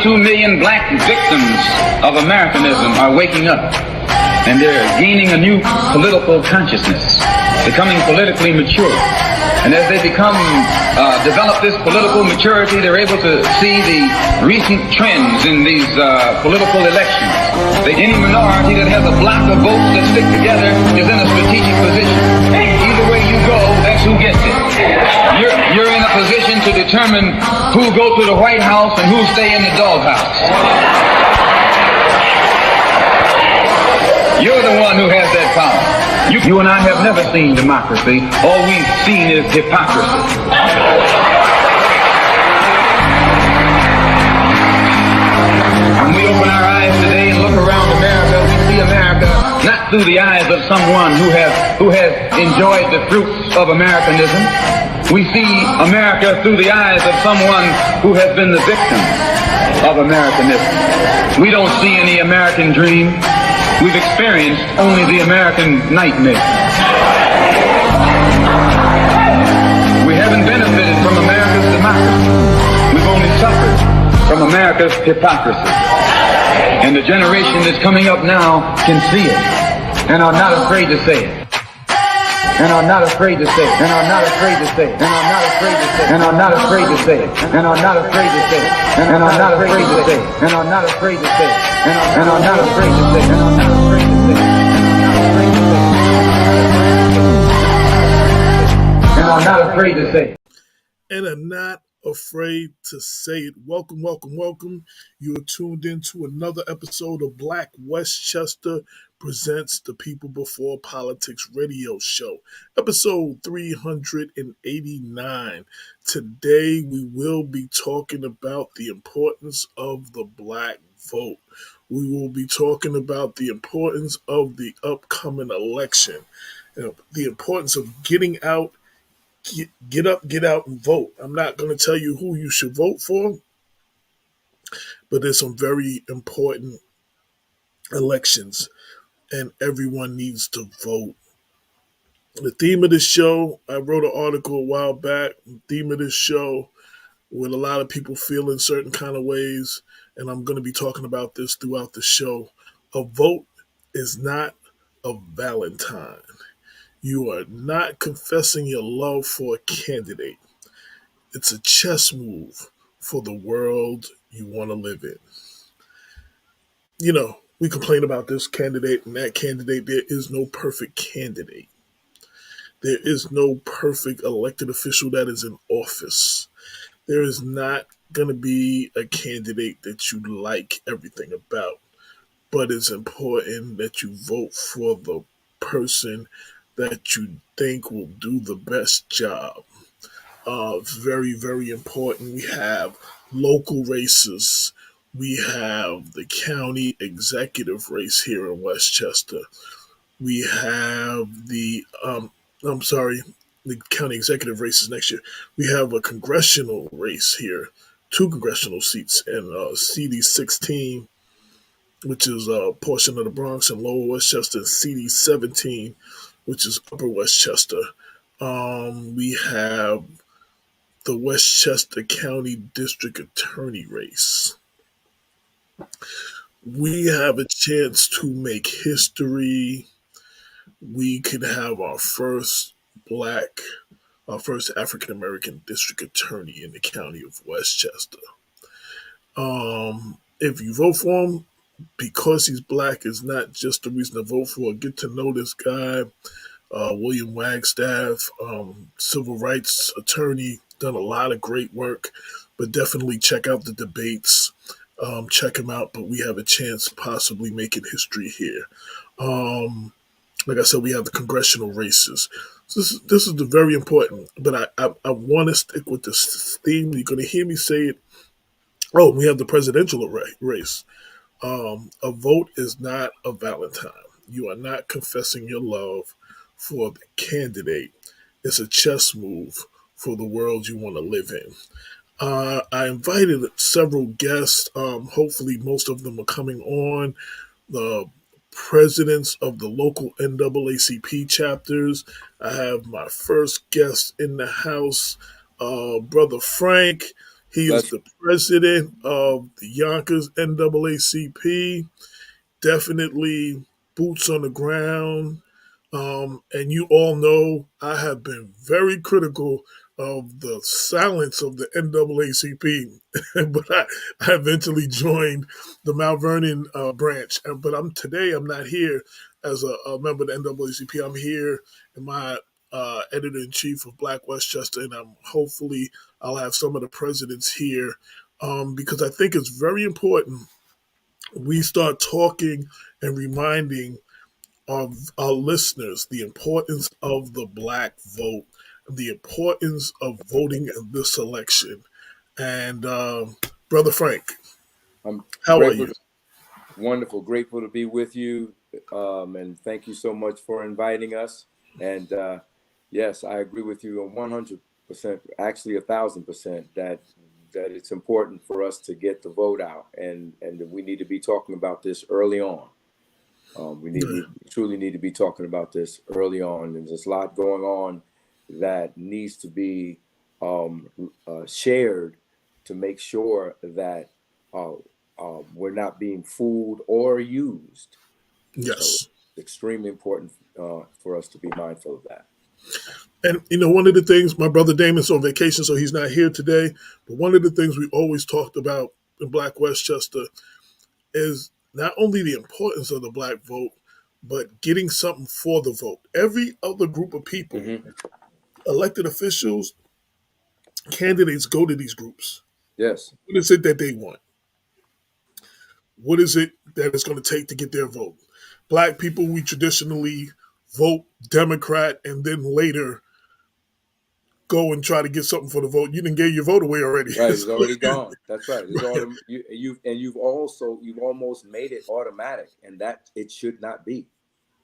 22 million black victims of Americanism are waking up, and they're gaining a new political consciousness, becoming politically mature. And as they develop this political maturity, they're able to see the recent trends in these political elections. Any minority that has a block of votes that stick together is in a strategic position. Either way you go, that's who gets it. You're in a position to determine who go to the White House and who stay in the doghouse. You're the one who has that power. You and I have never seen democracy. All we've seen is hypocrisy. When we open our eyes today and look around America, we see America not through the eyes of someone who has enjoyed the fruits of Americanism. We see America through the eyes of someone who has been the victim of Americanism. We don't see any American dream. We've experienced only the American nightmare. We haven't benefited from America's democracy. We've only suffered from America's hypocrisy. And the generation that's coming up now can see it and are not afraid to say it. And are not afraid to say it. And are not afraid to say it. And are not afraid to say it. And are not afraid to say it. And are not afraid to say it. And are not afraid to say it. And are not afraid to say it. And are not afraid to say it. And are not afraid to say it. And are not afraid to say it. And are not afraid to say it. Welcome, welcome, welcome. You are tuned into another episode of Black Westchester Presents the People Before Politics radio show, episode 389. Today we will be talking about the importance of the black vote. We will be talking about the importance of the upcoming election, the importance of getting out, get up, get out and vote. I'm not going to tell you who you should vote for, but there's some very important elections and everyone needs to vote. The theme of this show, I wrote an article a while back, the theme of this show, with a lot of people feeling certain kind of ways, and I'm going to be talking about this throughout the show. A vote is not a Valentine. You are not confessing your love for a candidate. It's a chess move for the world you want to live in. You know, we complain about this candidate and that candidate. There is no perfect candidate. There is no perfect elected official that is in office. There is not going to be a candidate that you like everything about, but it's important that you vote for the person that you think will do the best job. It's very, very important. We have local races. We have the county executive race here in Westchester. We have the county executive races next year. We have a congressional race here, 2 congressional seats in CD 16, which is a portion of the Bronx and Lower Westchester, and CD 17, which is Upper Westchester. We have the Westchester County District Attorney race. We have a chance to make history. We could have our first African-American district attorney in the county of Westchester. If you vote for him, because he's black is not just the reason to vote for. Get to know this guy, William Wagstaff, civil rights attorney, done a lot of great work, but definitely check out the debates. Check him out, but we have a chance possibly making history here. Like I said, we have the congressional races. So this is very important, but I want to stick with this theme. You're going to hear me say it. Oh, we have the presidential race. A vote is not a Valentine. You are not confessing your love for the candidate. It's a chess move for the world you want to live in. I invited several guests. Hopefully most of them are coming on. The presidents of the local NAACP chapters. I have my first guest in the house, Brother Frank. He is Bless. the president of the Yonkers NAACP. Definitely boots on the ground. And you all know I have been very critical of the silence of the NAACP, but I eventually joined the Mount Vernon branch. But I'm not here as a member of the NAACP. I'm here in my editor in chief of Black Westchester, and I'll have some of the presidents here because I think it's very important we start talking and reminding of our listeners the importance of the black vote, the importance of voting in this election. And Brother Frank, I'm how are grateful. you? Wonderful. Grateful to be with you. And thank you so much for inviting us. And yes, I agree with you 100%, actually 1,000%, that it's important for us to get the vote out, and we need to be talking about this early on. We truly need to be talking about this early on. And there's a lot going on that needs to be shared to make sure that uh, we're not being fooled or used. So Yes. it's extremely important for us to be mindful of that. And one of the things, my brother Damon's on vacation, so he's not here today. But one of the things we always talked about in Black Westchester is not only the importance of the black vote, but getting something for the vote. Every other group of people, Hmm. elected officials, candidates go to these groups. Yes, What is it that they want? What is it that it's going to take to get their vote? Black people, we traditionally vote Democrat and then later go and try to get something for the vote. You didn't give your vote away already. right. It's So, already gone. That's right. It's right, you've almost made it automatic, and that it should not be.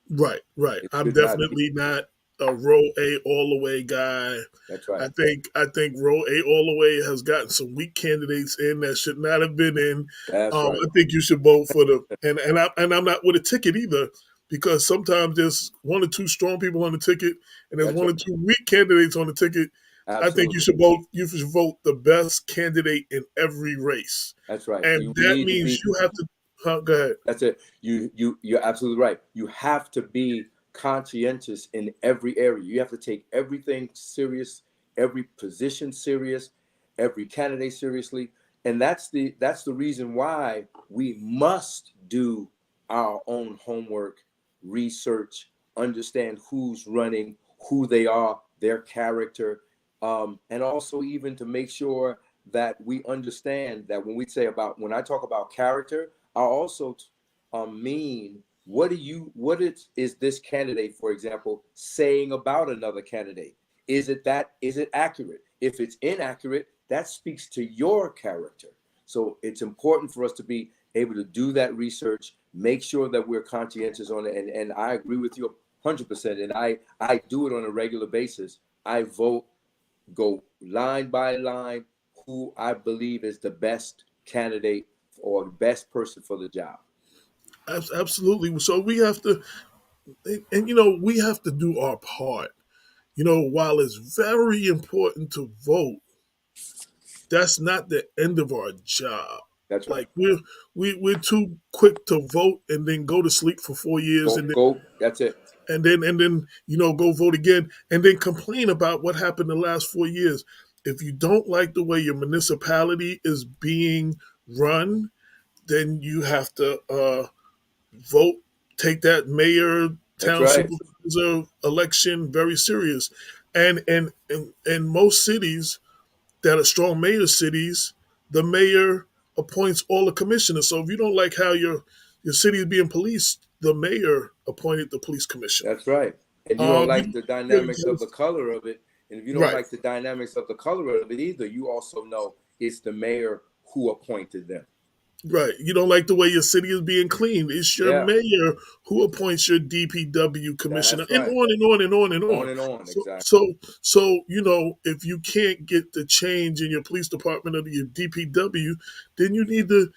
right, right. It I'm should not be. definitely not a row A all the way guy. That's right. I think row A all the way has gotten some weak candidates in that should not have been in. That's right. I think you should vote for the and I'm not with a ticket either because sometimes there's one or two strong people on the ticket and there's That's one right. or two weak candidates on the ticket. I think you Absolutely. should vote. You should vote the best candidate in every race, That's right. and You that need to means be. you have to. Go ahead. That's it. You're absolutely right. You have to be conscientious in every area. You have to take everything serious, every position serious, every candidate seriously. And that's the reason why we must do our own homework, research, understand who's running, who they are, their character, and also even to make sure that we understand that when I talk about character, I also mean what is this candidate, for example, saying about another candidate? Is it accurate? If it's inaccurate, that speaks to your character. So it's important for us to be able to do that research, make sure that we're conscientious on it. And I agree with you 100%. And I do it on a regular basis. I vote, go line by line, who I believe is the best candidate or the best person for the job. Absolutely. So we have to, and we have to do our part. While it's very important to vote, that's not the end of our job. That's right. Like we're too quick to vote and then go to sleep for 4 years Go, and then go. That's it. go vote again and then complain about what happened the last 4 years. If you don't like the way your municipality is being run, then you have to vote, take that mayor, That's town right. supervisor election very serious. And most cities that are strong mayor cities, the mayor appoints all the commissioners. So if you don't like how your city is being policed, the mayor appointed the police commissioner. That's right. And you don't like You, the dynamics of the color of it. And if you don't right, like the dynamics of the color of it either, you also know it's the mayor who appointed them. right. You don't like the way your city is being cleaned. It's your Yeah, mayor who appoints your DPW commissioner, that's and right. on and on and on and On on. and on. So, Exactly. so, so if you can't get the change in your police department or your DPW, then you need to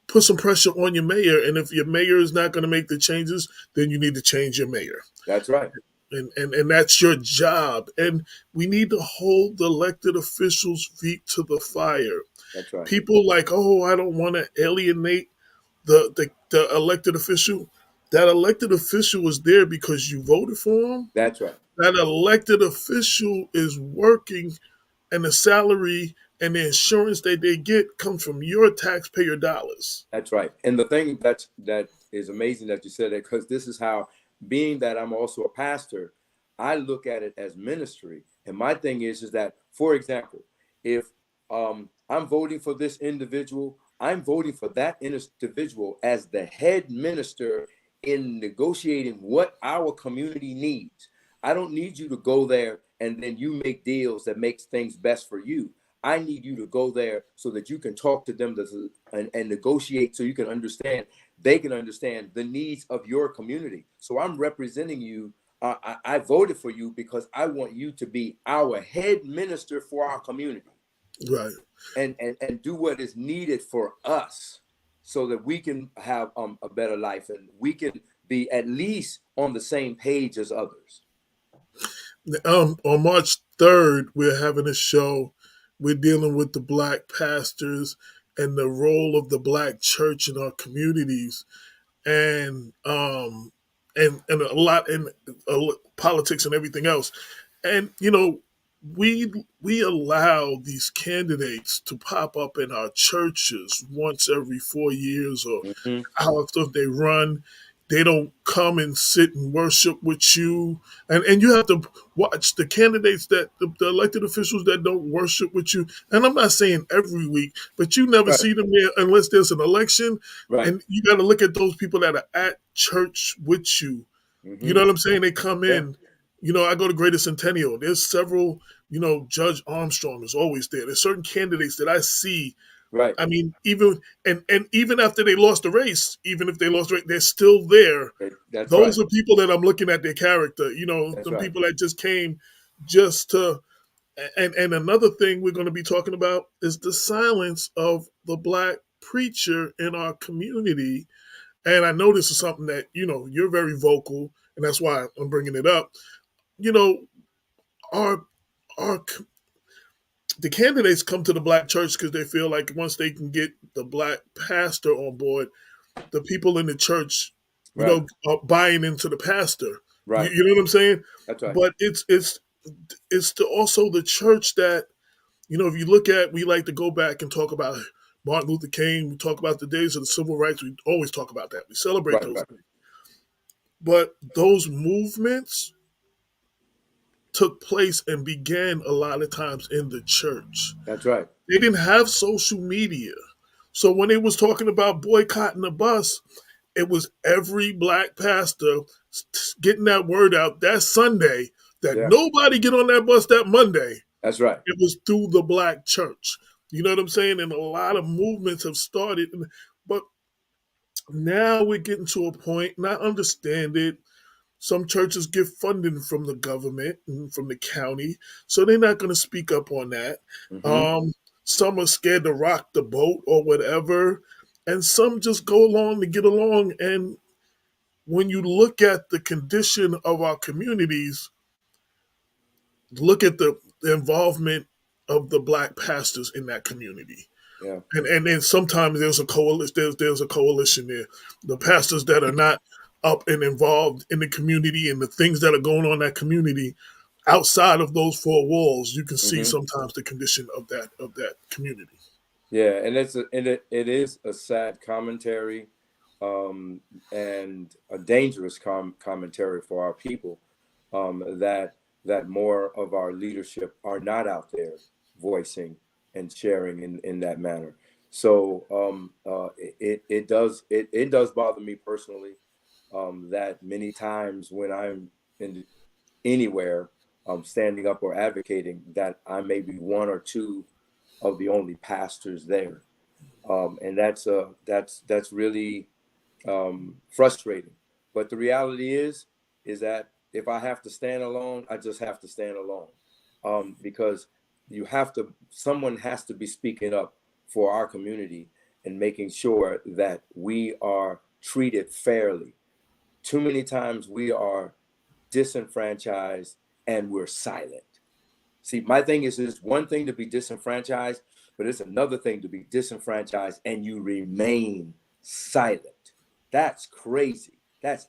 put some pressure on your mayor. And if your mayor is not going to make the changes, then you need to change your mayor. That's right. And that's your job. And we need to hold the elected officials' feet to the fire. That's right. People like, oh, I don't want to alienate the elected official. That elected official is there because you voted for him. That's right. That elected official is working, and the salary and the insurance that they get comes from your taxpayer dollars. That's right. And the thing that is amazing that you said that, because this is how, being that I'm also a pastor, I look at it as ministry. And my thing is that, for example, if I'm voting for this individual, I'm voting for that individual as the head minister in negotiating what our community needs. I don't need you to go there and then you make deals that makes things best for you. I need you to go there so that you can talk to them and negotiate, so you can understand, they can understand the needs of your community. So I'm representing you. I voted for you because I want you to be our head minister for our community, Right. and do what is needed for us so that we can have a better life, and we can be at least on the same page as others. On March 3rd, we're having a show. We're dealing with the black pastors and the role of the black church in our communities, and and a lot in politics and everything else. And we allow these candidates to pop up in our churches once every 4 years, or Mm-hmm. how often they run. They don't come and sit and worship with you, and you have to watch the candidates, that the elected officials that don't worship with you. And I'm not saying every week, but you never Right. see them there unless there's an election. Right. And you got to look at those people that are at church with you. You Mm-hmm. know what I'm saying? They come Yeah. in. I go to Greater Centennial. There's several. Judge Armstrong is always there. There's certain candidates that I see. Right. I mean, and even after they lost the race, even if they lost the race, they're still there. That's right. Those are people that I'm looking at their character. That's The right. people that just came just to. And another thing we're going to be talking about is the silence of the black preacher in our community. And I know this is something that you're very vocal, and that's why I'm bringing it up. You know, our our the candidates come to the black church because they feel like once they can get the black pastor on board, the people in the church, Right. are buying into the pastor. You, Right. you know what I'm saying? That's right. But also the church that, if you look at, we like to go back and talk about Martin Luther King. We talk about the days of the civil rights. We always talk about that. We celebrate Right. those. Right. But those movements took place and began a lot of times in the church. That's right. They didn't have social media. So when they was talking about boycotting the bus, it was every black pastor getting that word out that Sunday that Yeah. nobody get on that bus that Monday. That's right. It was through the black church. You know what I'm saying? And a lot of movements have started. But now we're getting to a point, and I understand it. Some churches get funding from the government and from the county, so they're not going to speak up on that. Mm-hmm. Um, some are scared to rock the boat or whatever, and some just go along to get along. And when you look at the condition of our communities, look at the involvement of the black pastors in that community. Yeah. And then sometimes there's a coalition. There's a coalition there. The pastors that are not up and involved in the community and the things that are going on in that community outside of those four walls, you can see Mm-hmm. sometimes the condition of that community. Yeah, and it is a sad commentary, and a dangerous commentary for our people, that more of our leadership are not out there voicing and sharing in that manner. So it does bother me personally, that many times when I'm in anywhere, standing up or advocating, that I may be one or two of the only pastors there, and that's really frustrating. But the reality is that if I have to stand alone, I just have to stand alone, because someone has to be speaking up for our community and making sure that we are treated fairly. Too many times we are disenfranchised and we're silent. See, my thing is, it's one thing to be disenfranchised, but it's another thing to be disenfranchised and you remain silent. That's crazy. That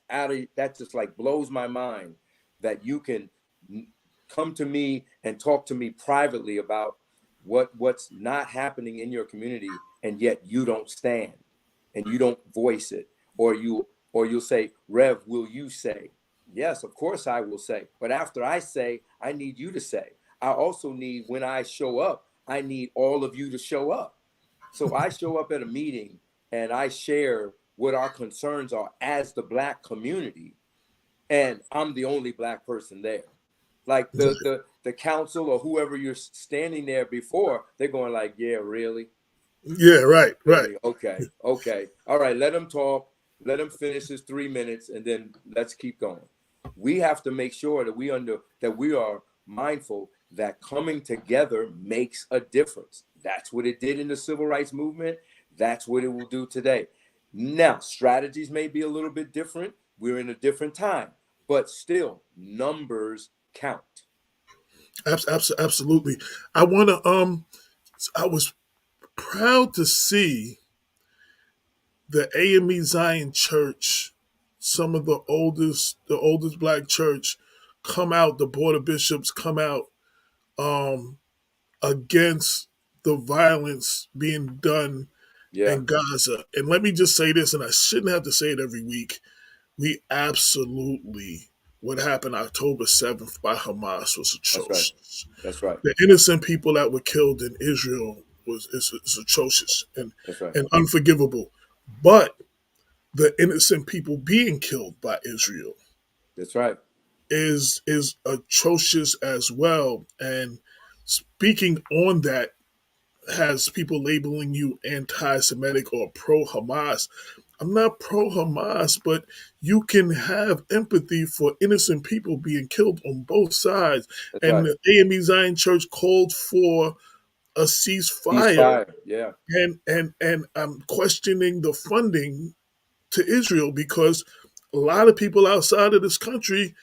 just like blows my mind that you can come to me and talk to me privately about what's not happening in your community, and yet you don't stand and you don't voice it, or you'll say, Rev, will you say? Yes, of course I will say. But after I say, I need you to say. I also need, when I show up, I need all of you to show up. So I show up at a meeting and I share what our concerns are as the Black community, and I'm the only Black person there. Like the council or whoever you're standing there before, they're going like, yeah, really? Yeah, right, right. Really? Okay. Okay. All right. Let him talk. Let him finish his 3 minutes, and then let's keep going. We have to make sure that we are mindful that coming together makes a difference. That's what it did in the civil rights movement. That's what it will do today. Now, strategies may be a little bit different. We're in a different time, but still, numbers count. Absolutely. I want to. I was proud to see the AME Zion Church, some of the oldest Black church, come out. The Board of Bishops come out um, against the violence being done Yeah, in Gaza. And let me just say this, and I shouldn't have to say it every week. We absolutely, what happened October 7th by Hamas was that's right. atrocious. That's right. The innocent people that were killed in Israel is atrocious That's right. and unforgivable. But the innocent people being killed by Israel That's right. is atrocious as well. And speaking on that has people labeling you anti-Semitic or pro-Hamas. I'm not pro-Hamas, but you can have empathy for innocent people being killed on both sides. That's And right. the AME Zion Church called for a ceasefire, Ceasefire. Yeah. and I'm questioning the funding to Israel because a lot of people outside of this country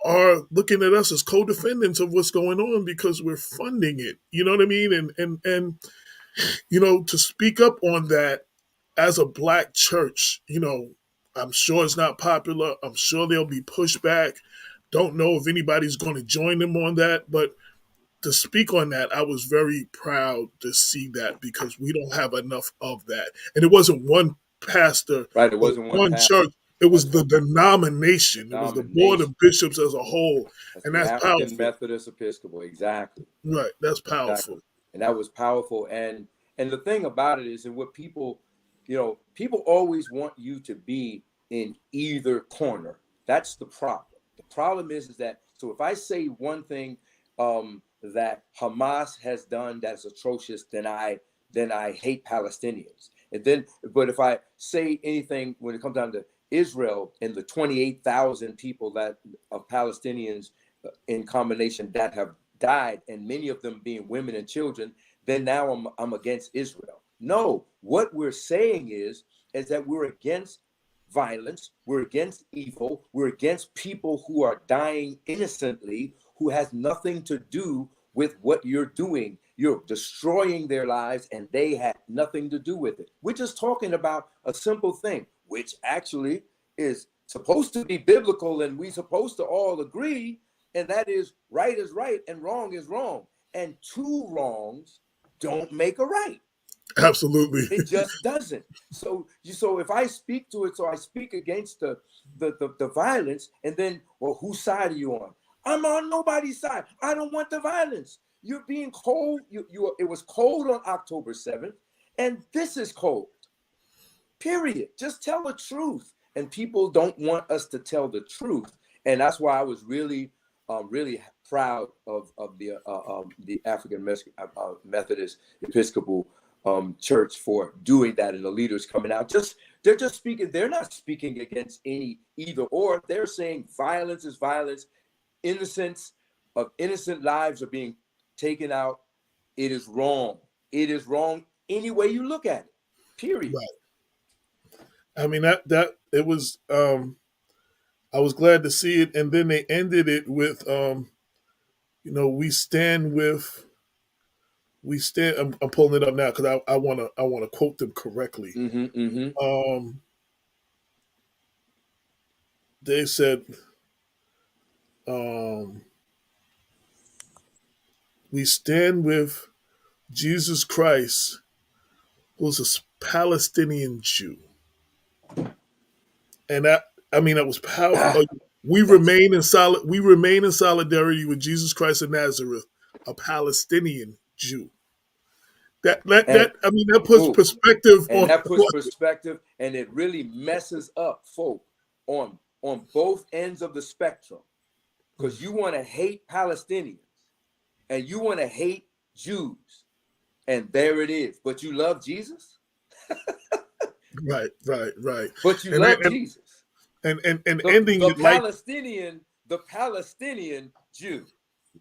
are looking at us as co-defendants of what's going on because we're funding it. You know what I mean? And to speak up on that as a Black church, I'm sure it's not popular. I'm sure there'll be pushback. Don't know if anybody's going to join them on that, but to speak on that, I was very proud to see that because we don't have enough of that. And it wasn't one pastor Right. It or wasn't one one pastor. church. It was That's the right. denomination. It was the board Denomination. of bishops as a whole. That's And the that's African powerful. Methodist Episcopal. Exactly. Right. That's Exactly. powerful. And that was powerful. And the thing about it is, and what people, people always want you to be in either corner. That's the problem. The problem is that, so if I say one thing that Hamas has done that's atrocious, then I hate Palestinians. And then, but if I say anything when it comes down to Israel and the 28,000 people that of Palestinians in combination that have died, and many of them being women and children, then now I'm against Israel. No, what we're saying is that we're against violence, we're against evil, we're against people who are dying innocently, who has nothing to do with what you're doing. You're destroying their lives and they had nothing to do with it. We're just talking about a simple thing, which actually is supposed to be biblical and we're supposed to all agree, and that is right is right and wrong is wrong. And two wrongs don't make a right. Absolutely. It just doesn't. So if I speak to it, so I speak against the violence, and then, well, whose side are you on? I'm on nobody's side. I don't want the violence. You're being cold. It was cold on October 7th, and this is cold. Period. Just tell the truth. And people don't want us to tell the truth. And that's why I was really proud of the African Methodist Episcopal church for doing that, and the leaders coming out. They're just speaking. They're not speaking against any either or. They're saying violence is violence. Innocent lives are being taken out. It is wrong. It is wrong any way you look at it. Period. Right. I mean that it was I was glad to see it. And then they ended it with, we stand with, we stand. I'm pulling it up now because I wanna quote them correctly. Mm-hmm. Mm-hmm. Um, they said, um, we stand with Jesus Christ, who's a Palestinian Jew, and that was powerful. Ah, We that's remain in solid. We remain in solidarity with Jesus Christ of Nazareth, a Palestinian Jew. and That puts ooh, perspective and on that puts what. perspective, and it really messes up folk on both ends of the spectrum, because you want to hate Palestinians and you want to hate Jews, and there it is. But you love Jesus. Right, right, right, But you and love and Jesus. and The ending the it like Palestinian Jew.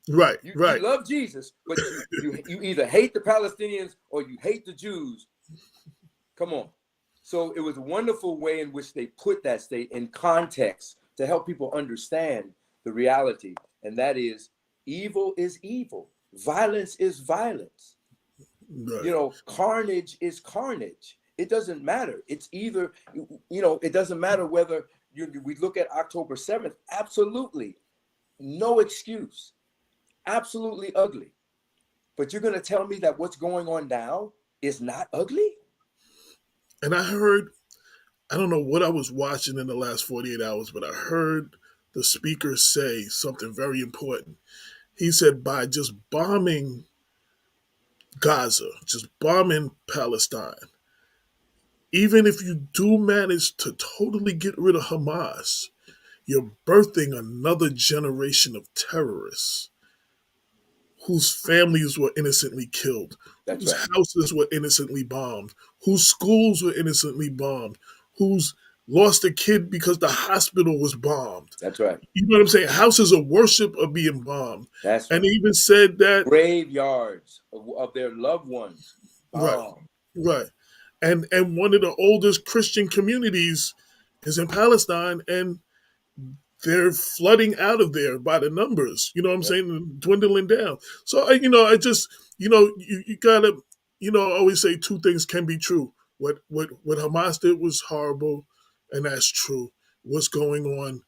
right, You right, love Jesus, but you either hate the Palestinians or you hate the Jews. Come on. So it was a wonderful way in which they put that state in context to help people understand the reality, and that is evil is evil, violence is violence. right. Carnage is carnage. It doesn't matter. It's either, it doesn't matter whether we look at October 7th, absolutely no excuse, absolutely ugly. But you're going to tell me that what's going on now is not ugly? And I don't know what I was watching in the last 48 hours, but I heard the speaker say something very important. He said, by just bombing Gaza, just bombing Palestine, even if you do manage to totally get rid of Hamas, you're birthing another generation of terrorists whose families were innocently killed, That's whose right. houses were innocently bombed, whose schools were innocently bombed, who's lost a kid because the hospital was bombed. That's right. You know what I'm saying? Houses of worship are being bombed. That's And right. he even said that, Graveyards of their loved ones right, bombed. right. And one of the oldest Christian communities is in Palestine, and they're flooding out of there by the numbers. You know what I'm Yep. saying? Dwindling down. So I just you gotta I always say two things can be true. What Hamas did was horrible, and that's true. What's going on,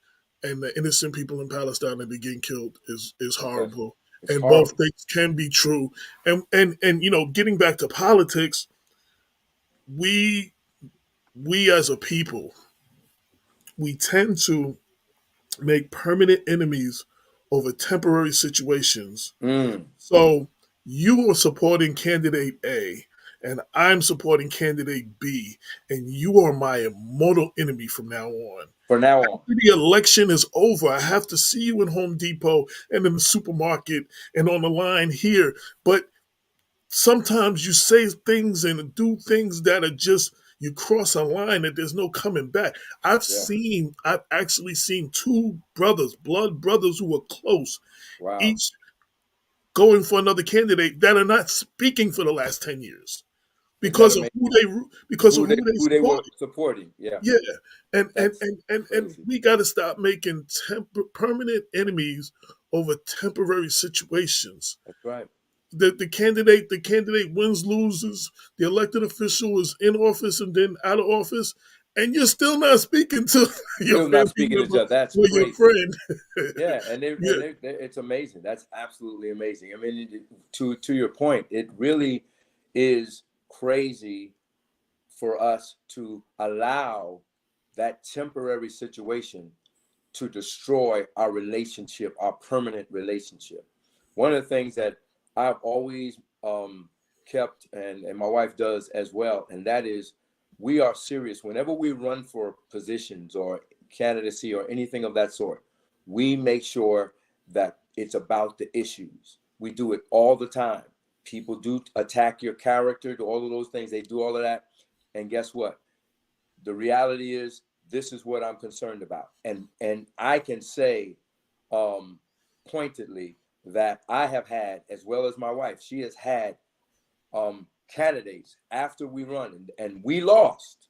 and the innocent people in Palestine that are getting killed is Okay. horrible. It's And both horrible. things can be true. And getting back to politics, we we as a people, we tend to make permanent enemies over temporary situations. Mm. So you are supporting candidate A, and I'm supporting candidate B, and you are my immortal enemy from now on. For now on. After the election is over, I have to see you in Home Depot and in the supermarket and on the line here. But sometimes you say things and do things that are just you cross a line that there's no coming back. Yeah. I've actually seen two brothers, blood brothers who were close, Wow. each going for another candidate that are not speaking for the last 10 years Isn't that because of amazing? who they Who they were supported. supporting. Yeah. Yeah. That's And crazy. we got to stop making permanent enemies over temporary situations. That's right. The candidate wins, loses, the elected official is in office and then out of office, and you're still not speaking to your Still not family speaking to each member other. That's or your crazy. friend. Yeah, and Yeah, it's amazing. That's absolutely amazing. I mean, to your point, it really is crazy for us to allow that temporary situation to destroy our relationship, our permanent relationship. One of the things that I've always kept, and my wife does as well, and that is we are serious. Whenever we run for positions or candidacy or anything of that sort, we make sure that it's about the issues. We do it all the time. People do attack your character, do all of those things. They do all of that. And guess what? The reality is this is what I'm concerned about. And I can say pointedly that I have had, as well as my wife, she has had candidates after we run and we lost.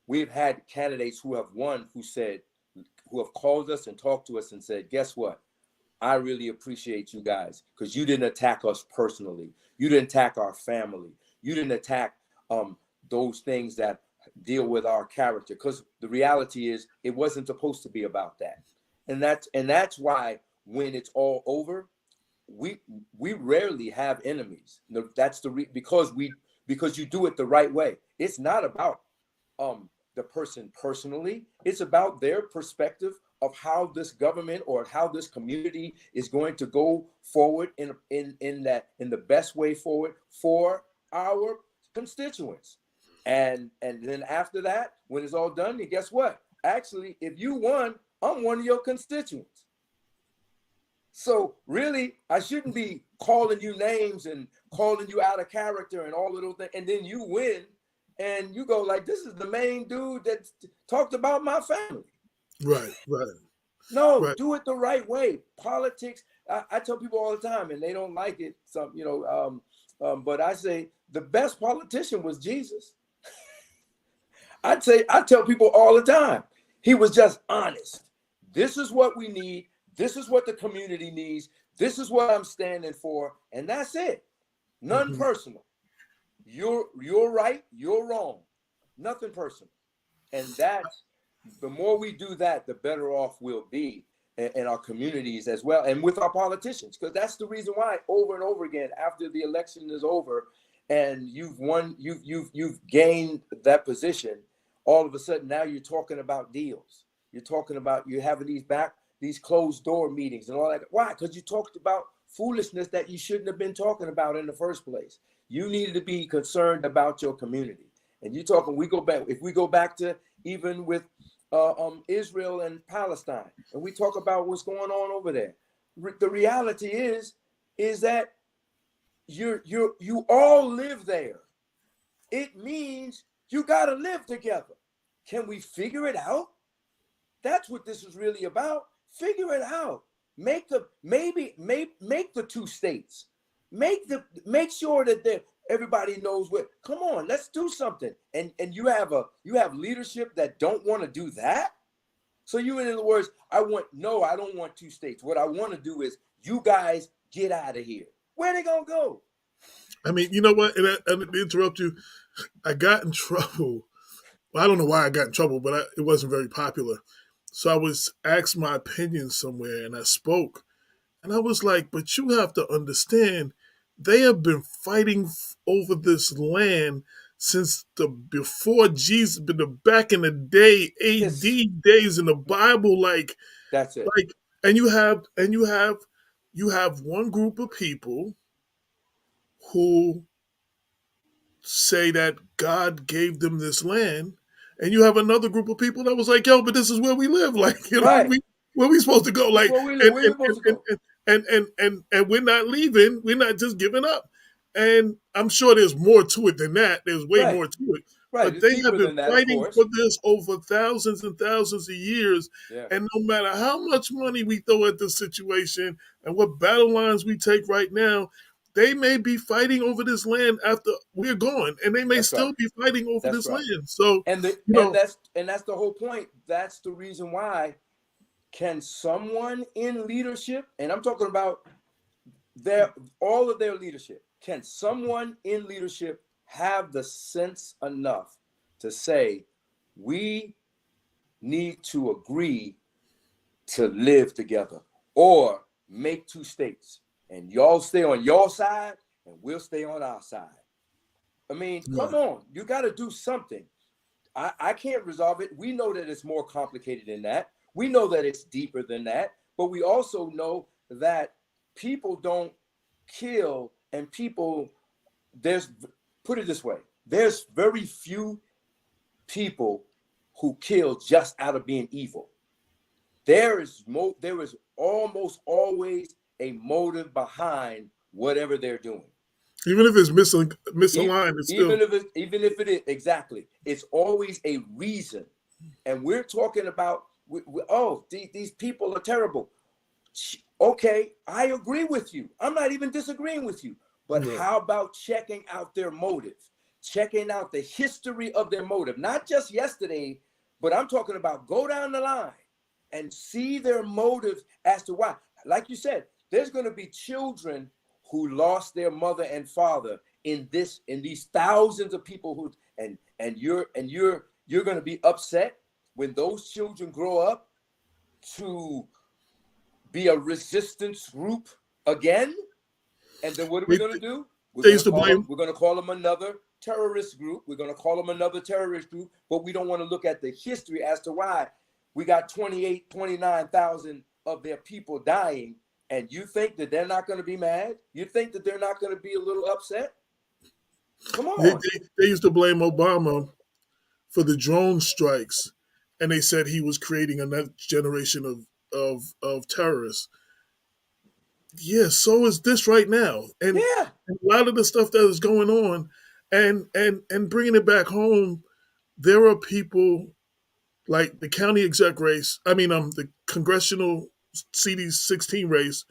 We've had candidates who have won who said, who have called us and talked to us and said, guess what? I really appreciate you guys because you didn't attack us personally. You didn't attack our family. You didn't attack those things that deal with our character, because the reality is it wasn't supposed to be about that. And that's why when it's all over, we rarely have enemies. That's because you do it the right way. It's not about the person personally. It's about their perspective of how this government or how this community is going to go forward in the best way forward for our constituents. And then after that, when it's all done, then guess what? Actually, if you won, I'm one of your constituents. So really, I shouldn't be calling you names and calling you out of character and all of those things. And then you win and you go like, this is the main dude that talked about my family. Right. No, right. Do it the right way. Politics, I tell people all the time, and they don't like it. But I say the best politician was Jesus. I tell people all the time, he was just honest. This is what we need. This is what the community needs. This is what I'm standing for, and that's it. None personal. You're right. You're wrong. Nothing personal. And that's, the more we do that, the better off we'll be in our communities as well, and with our politicians, because that's the reason why over and over again, after the election is over and you've won, you've gained that position, all of a sudden now you're talking about deals. You're talking about, you're having these closed door meetings and all that. Why? Because you talked about foolishness that you shouldn't have been talking about in the first place. You needed to be concerned about your community. And if we go back to even with Israel and Palestine, and we talk about what's going on over there. The reality is that you all live there. It means you got to live together. Can we figure it out? That's what this is really about. Figure it out. Make the two states. Make sure that everybody knows what. Come on, let's do something. And you have leadership that don't want to do that. So in other words, I don't want two states. What I want to do is you guys get out of here. Where they gonna go? I mean, you know what? And to interrupt you, I got in trouble. Well, I don't know why I got in trouble, but it wasn't very popular. So I was asked my opinion somewhere, and I spoke, and I was like, "But you have to understand, they have been fighting over this land since before Jesus, but back in the day, A.D. days in the Bible, like that's it. like, and you have one group of people who say that God gave them this land, and you have another group of people that was like, "Yo, but this is where we live. Like, right. where we supposed to go? Like, where we supposed to go? And we're not leaving. We're not just giving up." And I'm sure there's more to it than that. There's way more to it. Right. But they have been fighting for this over thousands and thousands of years. Yeah. And no matter how much money we throw at the situation and what battle lines we take right now, they may be fighting over this land after we're gone, and they may still be fighting over this land. So, and that's the whole point. That's the reason why. Can someone in leadership, and I'm talking about all of their leadership, can someone in leadership have the sense enough to say, we need to agree to live together or make two states, and y'all stay on your side and we'll stay on our side? I mean, come on, you got to do something. I can't resolve it. We know that it's more complicated than that. We know that it's deeper than that, but we also know that people don't kill, and put it this way, there's very few people who kill just out of being evil. There is almost always a motive behind whatever they're doing. Even if it's misaligned, it's even if it is, exactly, it's always a reason. And we're talking about, these people are terrible. Okay, I agree with you. I'm not even disagreeing with you. But how about checking out their motive? Checking out the history of their motive. Not just yesterday, but I'm talking about go down the line. and see their motives as to why. Like you said, there's going to be children who lost their mother and father in these thousands of people who, and you're going to be upset when those children grow up to be a resistance group again. And then what are we going to do? They used to blame. We're going to call them another terrorist group. We're going to call them another terrorist group, but we don't want to look at the history as to why we got 29,000 of their people dying. And you think that they're not going to be mad? You think that they're not going to be a little upset? Come on. They used to blame Obama for the drone strikes, and they said he was creating a next generation of terrorists. Yeah, so is this right now, and Yeah, a lot of the stuff that is going on, and bringing it back home. There are people like the county exec race. I mean, the congressional CD16 race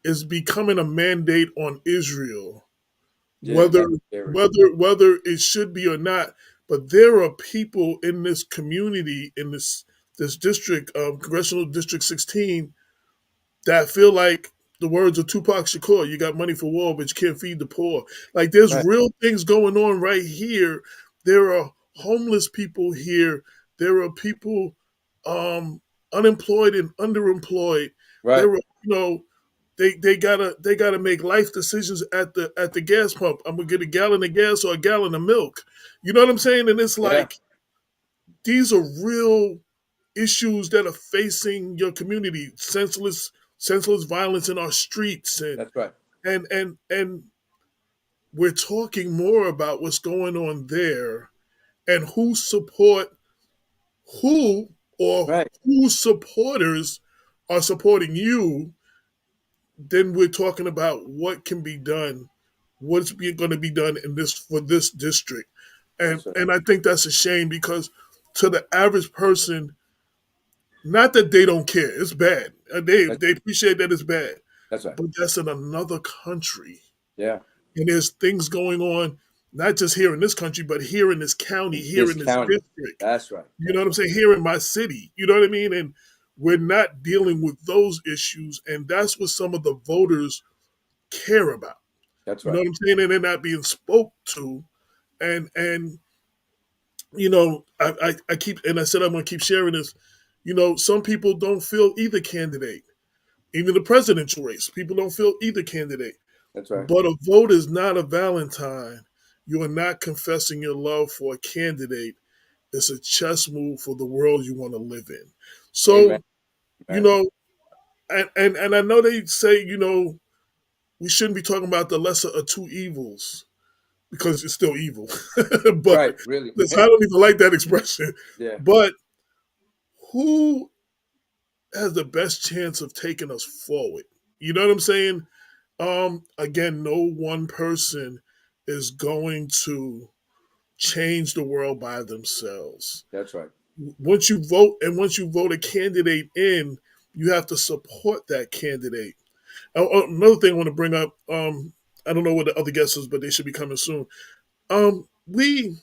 is becoming a mandate on Israel, yeah, whether that's scary. whether it should be or not. But there are people in this community in this district, congressional district 16, that feel like the words of Tupac Shakur, you got money for war, but you can't feed the poor. Like there's Right, real things going on right here. There are homeless people here. There are people unemployed and underemployed. right, There are, they gotta make life decisions at the gas pump. I'm gonna get a gallon of gas or a gallon of milk. You know what I'm saying? And it's yeah, like these are real issues that are facing your community. Senseless violence in our streets, and that's right, and and and we're talking more about what's going on there and who or right, whose supporters are supporting you. Then we're talking about what can be done, going to be done in this for this district, and that's right, and I think that's a shame because to the average person, not that they don't care, it's bad. that's, They appreciate that it's bad, that's right, but that's in another country. yeah. And there's things going on, not just here in this country, but here in this county, In here this in this county, district. that's right, You know that's what I'm right, saying? Here in my city. You know what I mean? And we're not dealing with those issues. And that's what some of the voters care about. that's You know right, what I'm saying? And they're not being spoke to. And I keep, and I said I'm going to keep sharing this. Some people don't feel either candidate. Even the presidential race, people don't feel either candidate. that's right, But a vote is not a Valentine. You are not confessing your love for a candidate. It's a chess move for the world you want to live in. amen, So, you man, know, and I know they say, we shouldn't be talking about the lesser of two evils because it's still evil. But right, really, I don't even like that expression. yeah, But who has the best chance of taking us forward? You know what I'm saying? Again, no one person is going to change the world by themselves. that's right, Once you vote a candidate in, you have to support that candidate. Another thing I want to bring up, I don't know what the other guests is, but they should be coming soon. We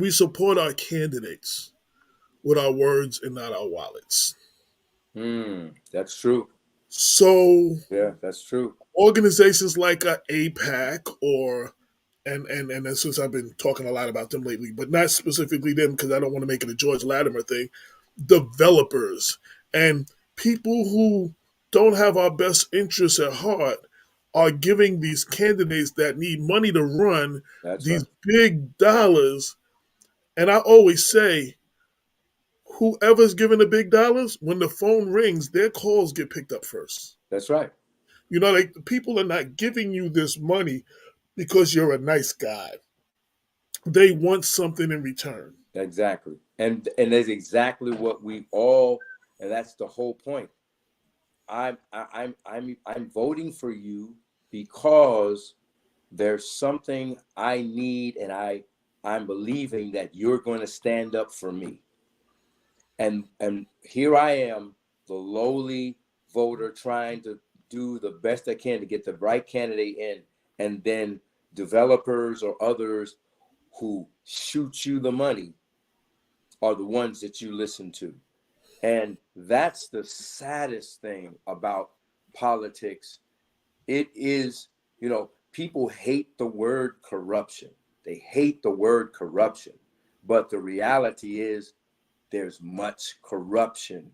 support our candidates with our words and not our wallets. that's true, So yeah, that's true, organizations like a APAC or and since I've been talking a lot about them lately, but not specifically them because I don't want to make it a George Latimer thing. Developers and people who don't have our best interests at heart are giving these candidates that need money to run that's right, these big dollars. And I always say, whoever's giving the big dollars, when the phone rings, their calls get picked up first. that's right, Like the people are not giving you this money because you're a nice guy. They want something in return. exactly, and that's exactly what we all, and that's the whole point. I'm voting for you because there's something I need, and I'm believing that you're going to stand up for me. And here I am, the lowly voter, trying to do the best I can to get the right candidate in, and then developers or others who shoot you the money are the ones that you listen to. And that's the saddest thing about politics. It is, people hate the word corruption. They hate the word corruption. But the reality is there's much corruption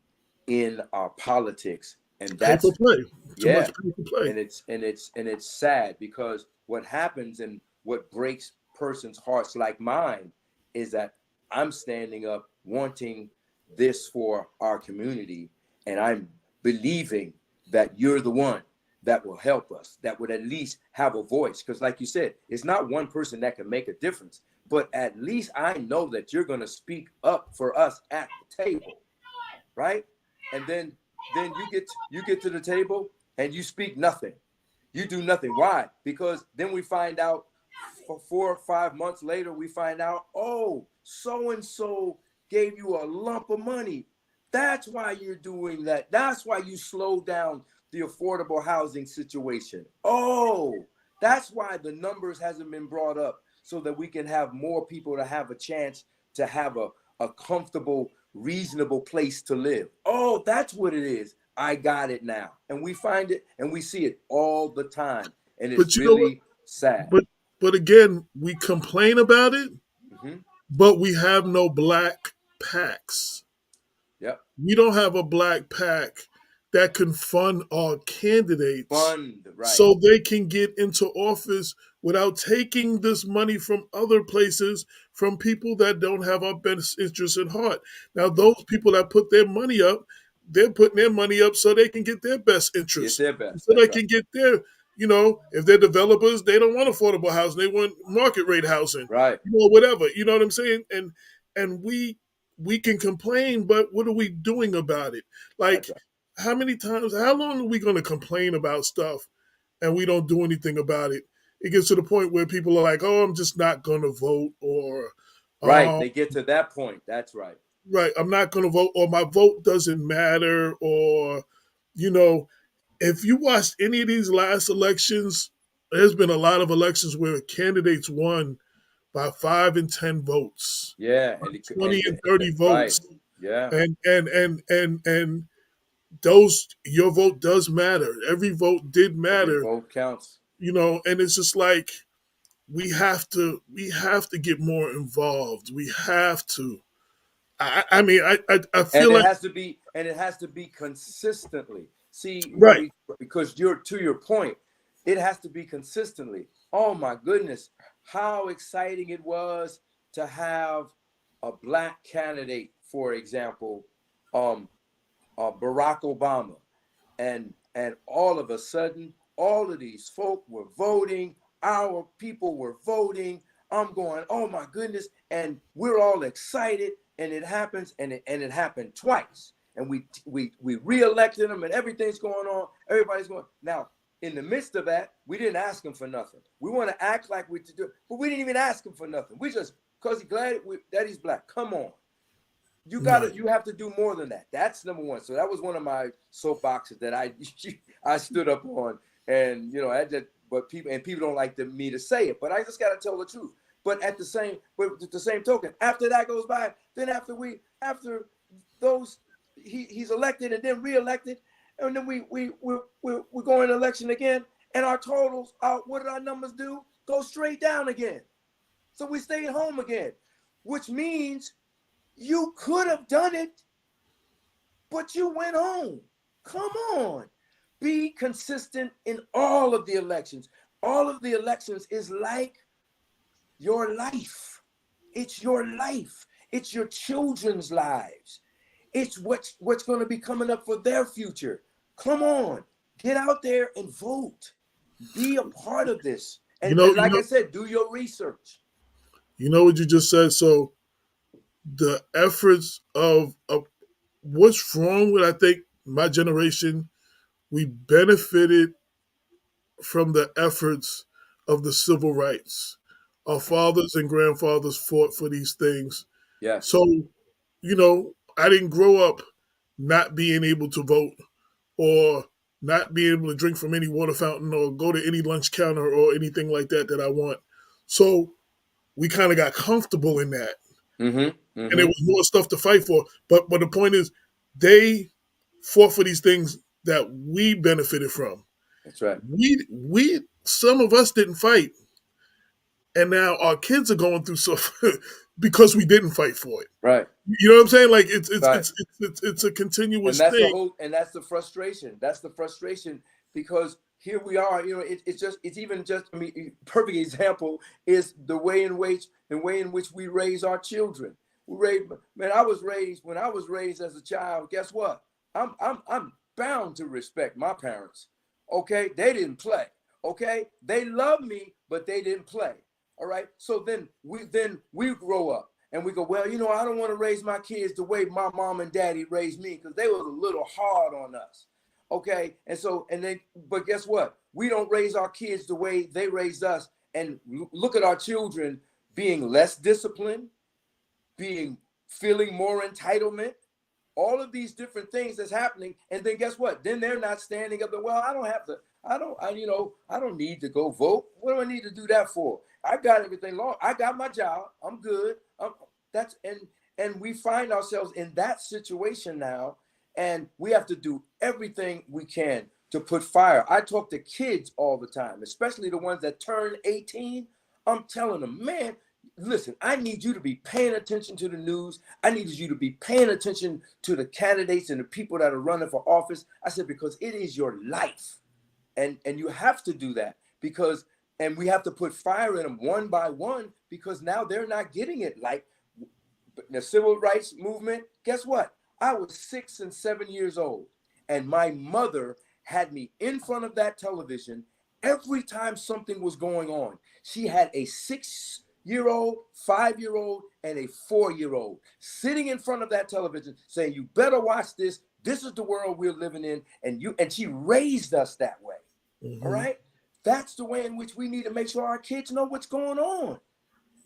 in our politics. And Paper that's, play. Too much yeah. paper play. And it's sad, because what happens and what breaks persons' hearts like mine is that I'm standing up wanting this for our community, and I'm believing that you're the one that will help us, that would at least have a voice. Because like you said, it's not one person that can make a difference, but at least I know that you're going to speak up for us at the table, right? And then you get to the table and you speak nothing. You do nothing. Why? Because then we find out 4 or 5 months later, we find out, oh, so and so gave you a lump of money. That's why you're doing that. That's why you slowed down the affordable housing situation. Oh, that's why the numbers hasn't been brought up, so that we can have more people to have a chance to have a comfortable, reasonable place to live. Oh, that's what it is. I got it now. And we find it and we see it all the time. And it's But you know what? really sad. But again, we complain about it, Mm-hmm. but we have no black packs. Yep. We don't have a black pack that can fund our candidates Fund, right. so they can get into office without taking this money from other places, from people that don't have our best interests at heart. Now, those people that put their money up, they're putting their money up so they can get their best Get interests, their best. so That's they right. can get their, if they're developers, they don't want affordable housing, they want market rate housing, Right. whatever. You know what I'm saying? And we can complain, but what are we doing about it? That's Like, right. how long are we going to complain about stuff and we don't do anything about it? It gets to the point where people are like, oh, I'm just not going to vote, or, Right. um, They get to that point. That's right. right, I'm not going to vote, or my vote doesn't matter, or, you know, if you watched any of these last elections, there's been a lot of elections where candidates won by 5 and 10 votes, Yeah. And 20 and 30 right. votes. Yeah. And those, your vote does matter. Every vote did Every matter, vote counts. and it's just like we have to get more involved. We have to. I mean, I And feel it like, has to be, consistently. See, right. because you're to your point, it has to be consistently. Oh my goodness, how exciting it was to have a black candidate, for example, um, Barack Obama, and all of a sudden, all of these folk were voting. Our people were voting. I'm going, oh my goodness, and we're all excited. And it happens, and it happened twice. And we reelected him, and everything's going on. Everybody's going now. In the midst of that, we didn't ask him for nothing. We want to act like we do, but we didn't even ask him for nothing. We just, because he's glad that he's black. Come on. Right. You have to do more than that. That's number one. So that was one of my soapboxes that I stood up on, and but people don't like me to say it, but I just got to tell the truth. But at the same token, after that goes by, then after those he's elected and then reelected, and then we're going to election again, and our totals what did our numbers do? Go straight down again. So we stayed home again, which means you could have done it, but you went home. Come on. Be consistent in all of the elections. All of the elections is like your life. It's your life. It's your children's lives. It's what's going to be coming up for their future. Come on. Get out there and vote. Be a part of this. You And know. You like know. I said, do your research. You know what you just said. So the efforts of what's wrong with, I think, my generation, we benefited from the efforts of the civil rights. Our fathers and grandfathers fought for these things. Yes. So, I didn't grow up not being able to vote, or not being able to drink from any water fountain, or go to any lunch counter, or anything like that I want. So we kind of got comfortable in that. Mm-hmm. And there Mm-hmm. was more stuff to fight for. But the point is, They fought for these things that we benefited from. That's right. We some of us didn't fight, and now our kids are going through stuff because we didn't fight for it. Right. You know what I'm saying? Like Right. it's a And continuous that's the thing. whole, and that's the frustration. That's the frustration because here we are. It's just, it's even just. I mean, perfect example is the way in which we raise our children. We raise, man. I was raised when I was raised as a child. Guess what? I'm bound to respect my parents. Okay, they didn't play. Okay, they love me, but they didn't play. All right. So then we grow up and we go, well, I don't want to raise my kids the way my mom and daddy raised me because they was a little hard on us. Okay. But guess what? We don't raise our kids the way they raised us. And look at our children being less disciplined, being feeling more entitlement, all of these different things that's happening. And then guess what? Then they're not standing up. Well, I don't have to, I don't need to go vote. What do I need to do that for? I got everything long. I got my job. I'm good. And we find ourselves in that situation now, and we have to do everything we can to put fire. I talk to kids all the time, especially the ones that turn 18. I'm telling them, man, listen, I need you to be paying attention to the news. I need you to be paying attention to the candidates and the people that are running for office. I said, because it is your life. And you have to do that and we have to put fire in them one by one because now they're not getting it. Like the civil rights movement, guess what? I was 6 and 7 years old, and my mother had me in front of that television every time something was going on. She had a 6-year-old, 5-year-old, and a 4-year-old sitting in front of that television saying, you better watch this. This is the world we're living in. And she raised us that way. All right. That's the way in which we need to make sure our kids know what's going on.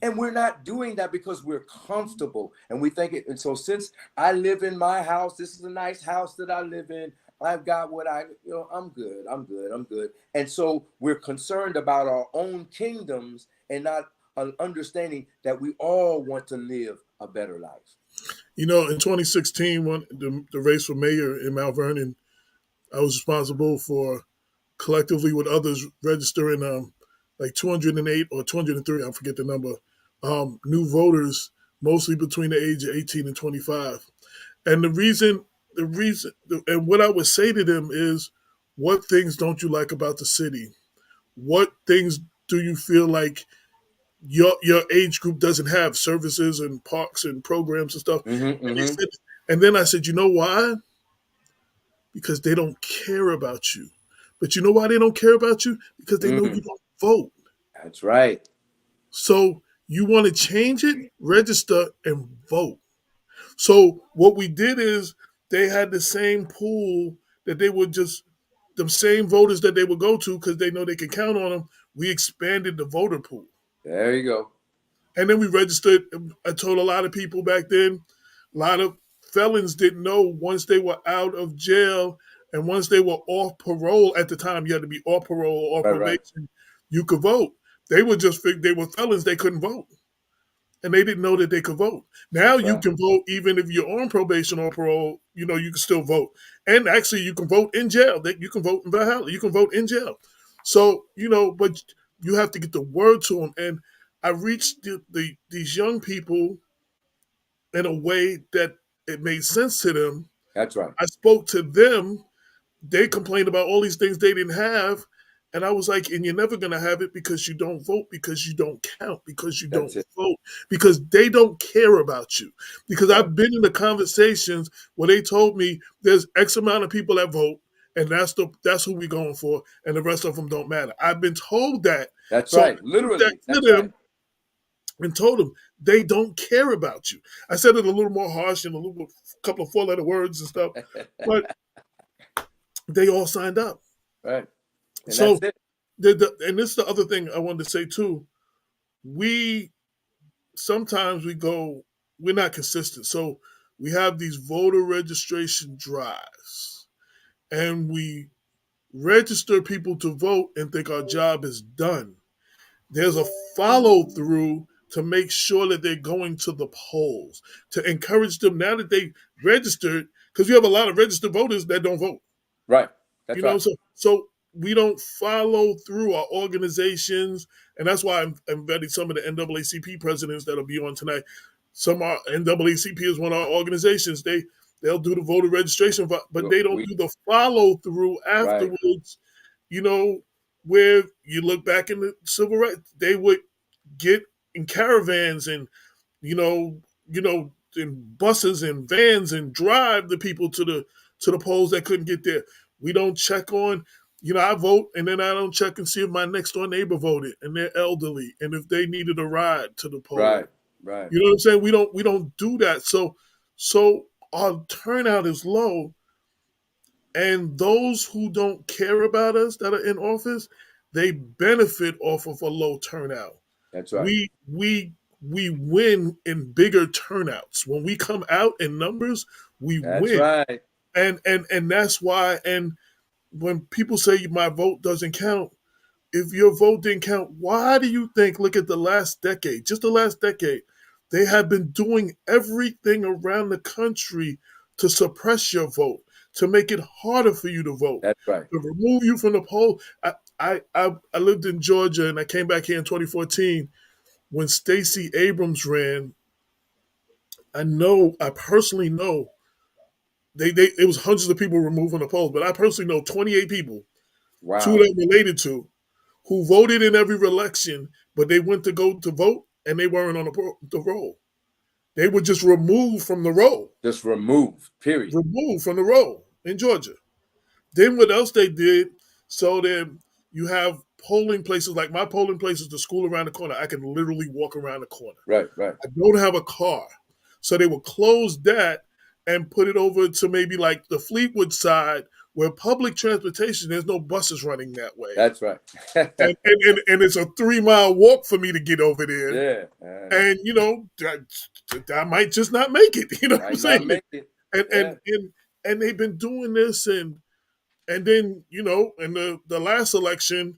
And we're not doing that because we're comfortable and we think it. And so since I live in my house, this is a nice house that I live in. I've got what I'm good. I'm good. I'm good. And so we're concerned about our own kingdoms and not understanding that we all want to live a better life. In 2016, when the race for mayor in Mount Vernon, I was responsible for collectively with others registering like 208 or 203, I forget the number, new voters, mostly between the age of 18 and 25. And and what I would say to them is, what things don't you like about the city? What things do you feel like your age group doesn't have, services and parks and programs and stuff? Mm-hmm, And they mm-hmm. said, and then I said, you know why? Because they don't care about you. But you know why they don't care about you? Because they know you Mm, don't vote. that's right. So you want to change it, register and vote. So what we did is they had the same pool that they would just the same voters that they would go to because they know they can count on them. We expanded the voter pool. There you go. And then we registered. I told a lot of people back then, a lot of felons didn't know once they were out of jail and once they were off parole. At the time, you had to be off parole or off Right, right, probation, you could vote. They would just think they were felons, they couldn't vote. And they didn't know that they could vote. Now you right. can vote even if you're on probation or parole, you can still vote. And actually, you can vote in jail. You can vote in Valhalla. You can vote in jail. So, but you have to get the word to them. And I reached these young people in a way that it made sense to them. That's right. I spoke to them. They complained about all these things they didn't have. And I was like, and you're never going to have it because you don't vote, because you don't count, because you don't That's it. vote, because they don't care about you. Because Right, I've been in the conversations where they told me there's X amount of people that vote, and that's who we're going for, and the rest of them don't matter. I've been told that. that's So I right. put that Literally, to that's right. them and told them they don't care about you. I said it a little more harsh and a couple of four-letter words and stuff, but they all signed up. Right, and that's So it. and this is the other thing I wanted to say too. We sometimes we're not consistent. So we have these voter registration drives and we register people to vote and think our job is done. There's a follow through to make sure that they're going to the polls, to encourage them now that they registered, because you have a lot of registered voters that don't vote. Right. That's right. So we don't follow through our organizations, and that's why I'm vetting some of the NAACP presidents that'll be on tonight. Some are NAACP is one of our organizations. They'll do the voter registration, but they don't do the follow through Right. afterwards. You know, where you look back in the civil rights, they would get in caravans and in buses and vans and drive the people to the polls that couldn't get there. We don't check on, I vote and then I don't check and see if my next door neighbor voted and they're elderly and if they needed a ride to the poll. Right. Right. You know what I'm saying? We don't do that. So our turnout is low, and those who don't care about us that are in office, they benefit off of a low turnout. That's right. We win in bigger turnouts. When we come out in numbers, we That's win. right. And that's why, and when people say my vote doesn't count, if your vote didn't count, why do you think, look at the last decade, just the last decade, they have been doing everything around the country to suppress your vote, to make it harder for you to vote, That's right. to remove you from the poll. I lived in Georgia and I came back here in 2014 when Stacey Abrams ran. I personally know it was hundreds of people removed from the polls, but I personally know 28 people, two Wow. that I'm related to, who voted in every election, but they went to go to vote and they weren't on the roll. They were just removed from the roll. Just remove. Period. Removed from the roll in Georgia. Then what else they did? So then you have polling places, like my polling place is the school around the corner. I can literally walk around the corner. Right. Right. I don't have a car. So they will close that and put it over to maybe like the Fleetwood side where public transportation, there's no buses running that way. That's right. And it's a 3-mile walk for me to get over there. Yeah. And, I might just not make it. You know what I'm Might not saying? make it. And, Yeah. and they've been doing this and then, in the last election,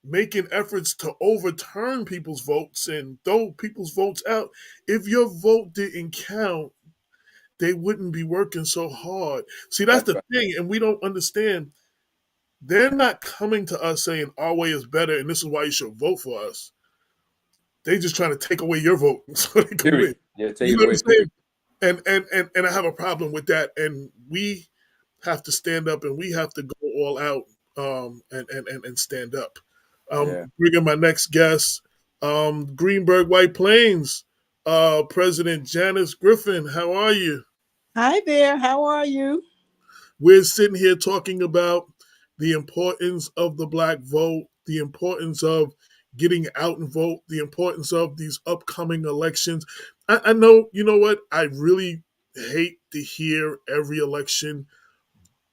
making efforts to overturn people's votes and throw people's votes out. If your vote didn't count, they wouldn't be working so hard. See, that's the right. thing, and we don't understand. They're not coming to us saying our way is better and this is why you should vote for us. They just trying to take away your vote so they can win. Period. Yeah. Take You it know away. what I'm saying? And I have a problem with that. And we have to stand up and we have to go all out and stand up. Yeah. Bringing my next guest, Greenberg White Plains, President Janice Griffin. How are you? Hi there. How are you? We're sitting here talking about the importance of the black vote, the importance of getting out and vote, the importance of these upcoming elections. I know, you know what? I really hate to hear every election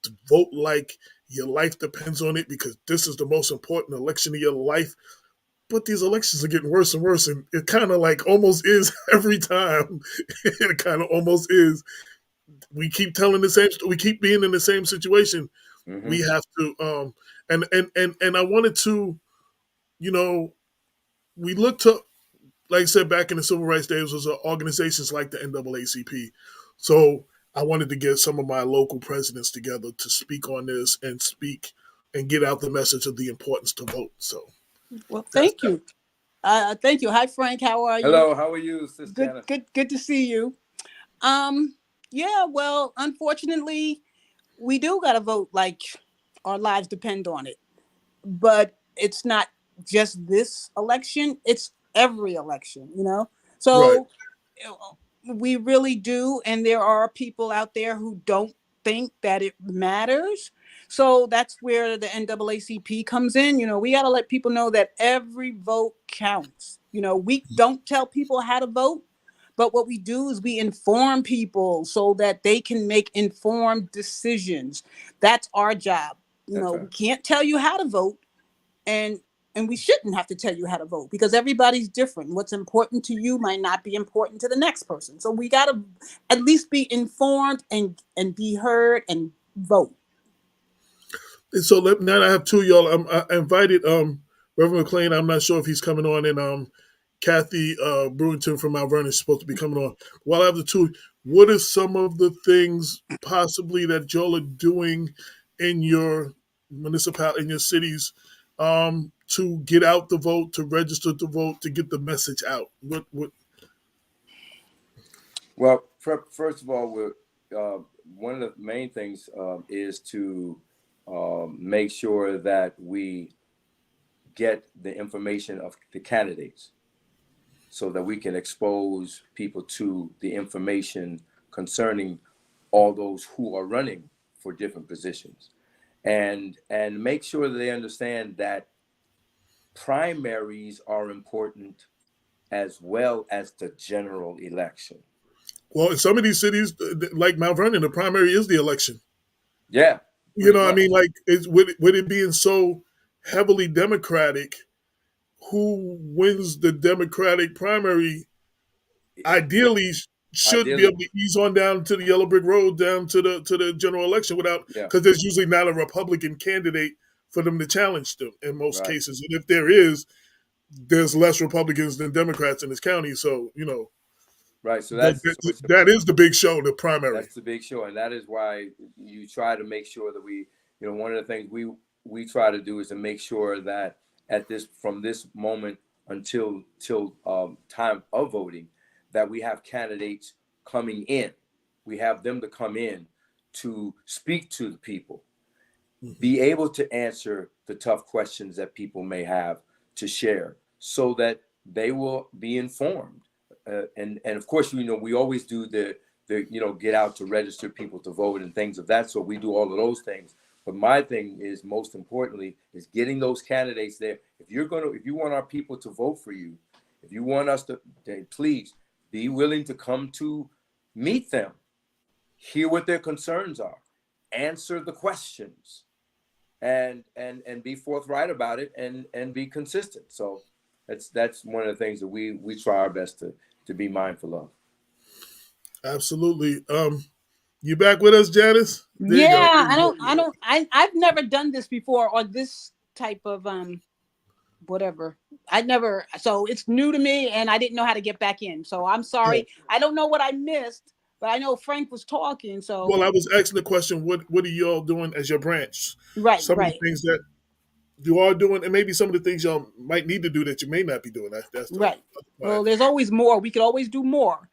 to vote like your life depends on it because this is the most important election of your life. But these elections are getting worse and worse, and it kind of like almost is every time. It kind of almost is. We keep telling the same. We keep being in the same situation. Mm-hmm. We have to. And I wanted to, we look to, like I said, back in the civil rights days, was organizations like the NAACP. So I wanted to get some of my local presidents together to speak on this and speak and get out the message of the importance to vote. So, well, thank you. Thank you. Hi, Frank. How are you? Hello. How are you, Sister Good. Janice? Good to see you. Yeah. Well, unfortunately, we do got to vote like our lives depend on it. But it's not just this election; it's every election. So. right. We really do, and there are people out there who don't think that it matters. So that's where the NAACP comes in. We got to let people know that every vote counts. We don't tell people how to vote, but what we do is we inform people so that they can make informed decisions. That's our job. Right. We can't tell you how to vote, and we shouldn't have to tell you how to vote because everybody's different. What's important to you might not be important to the next person. So we got to at least be informed and be heard and vote. And so now I have two of y'all. I invited Reverend McLean. I'm not sure if he's coming on, and Kathy Brewington from Mount Vernon is supposed to be coming on. While I have the two, what are some of the things possibly that y'all are doing in your municipality, in your cities, to get out the vote, to register to vote, to get the message out? What? Well, first of all, one of the main things is to make sure that we get the information of the candidates so that we can expose people to the information concerning all those who are running for different positions, and make sure that they understand that primaries are important as well as the general election. Well, in some of these cities, like Mount Vernon, the primary is the election. Yeah, You pretty know, what I mean, much. like, with it being so heavily Democratic, who wins the Democratic primary ideally should be able Ideally, to ease on down to the yellow brick road down to the general election without, yeah, because there's usually not a Republican candidate for them to challenge them in most right, cases, and if there is, there's less Republicans than Democrats in this county. So right. So that that's so that, it's that is the big show, the primary. that's the big show, and that is why you try to make sure that one of the things we try to do is to make sure that at this from this moment until till time of voting, that we have candidates coming in. We have them to come in to speak to the people, Mhm. be able to answer the tough questions that people may have to share, so that they will be informed. And of course, we always do the get out to register people to vote and things of that. So we do all of those things. But my thing is, most importantly, is getting those candidates there. If you want our people to vote for you, if you want us to, then please be willing to come to meet them, hear what their concerns are, answer the questions, and be forthright about it, and be consistent. So that's one of the things that we try our best to be mindful of. Absolutely. You back with us, Janice? There you go. Yeah, I've never done this before, or this type of whatever. I never, so it's new to me, and I didn't know how to get back in. So I'm Oh, sorry. I don't know what I missed, but I know Frank was talking. So well, I was asking the question: what are y'all doing as your branch? right, Some of the right, things that you are doing, and maybe some of the things y'all might need to do that you may not be doing. That's the right. other part. Well, there's always more. We could always do more.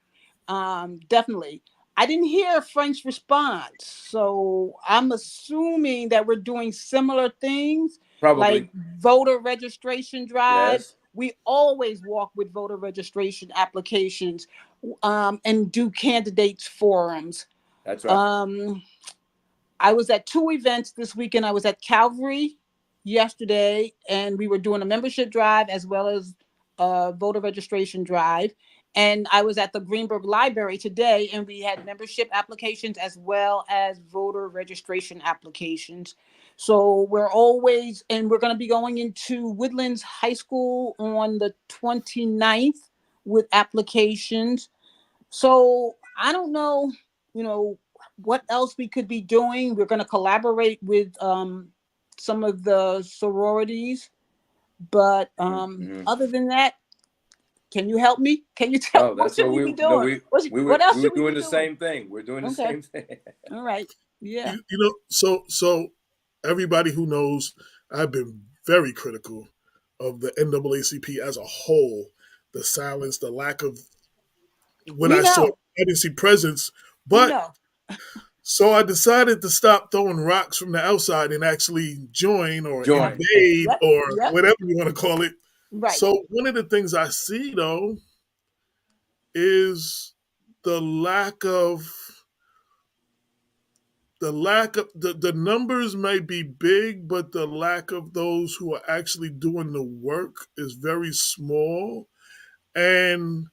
Definitely. I didn't hear Frank's response, so I'm assuming that we're doing similar things, like Probably. voter registration drives. Yes, We always walk with voter registration applications, and do candidates forums. that's right. Um, I was at two events this weekend. I was at Calvary yesterday, and we were doing a membership drive as well as a voter registration drive. And I was at the Greenberg Library today, and we had membership applications as well as voter registration applications. So we're going to be going into Woodlands High School on the 29th with applications. So I don't know, you know, what else we could be doing. We're going to collaborate with some of the sororities, but Mm-hmm. other than that, can you help me? Can you tell No, what that's should what we we be no doing? we What else were should we doing be the doing? same thing. We're doing the Okay, same thing. all right, yeah, So everybody who knows, I've been very critical of the NAACP as a whole. The silence, the lack of when we I saw know, I didn't see presence, we but know, so I decided to stop throwing rocks from the outside and actually join or Join. invade yep, or yep, whatever you want to call it. right, So one of the things I see though is the lack of the numbers may be big, but the lack of those who are actually doing the work is very small. And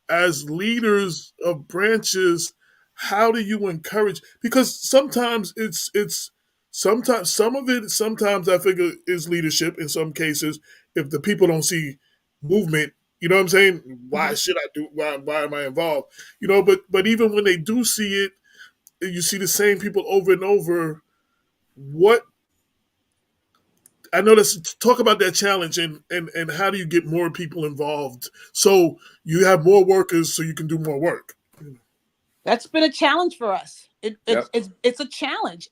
as leaders of branches, how do you encourage? Because sometimes it's sometimes some of it. Sometimes I figure is leadership. In some cases, if the people don't see movement, you know what I'm saying? Why hmm should I do? Why am I involved? But even when they do see it, you see the same people over and over. What I know, let's talk about that challenge and how do you get more people involved so you have more workers so you can do more work. That's been a challenge for us. Yep. It's a challenge.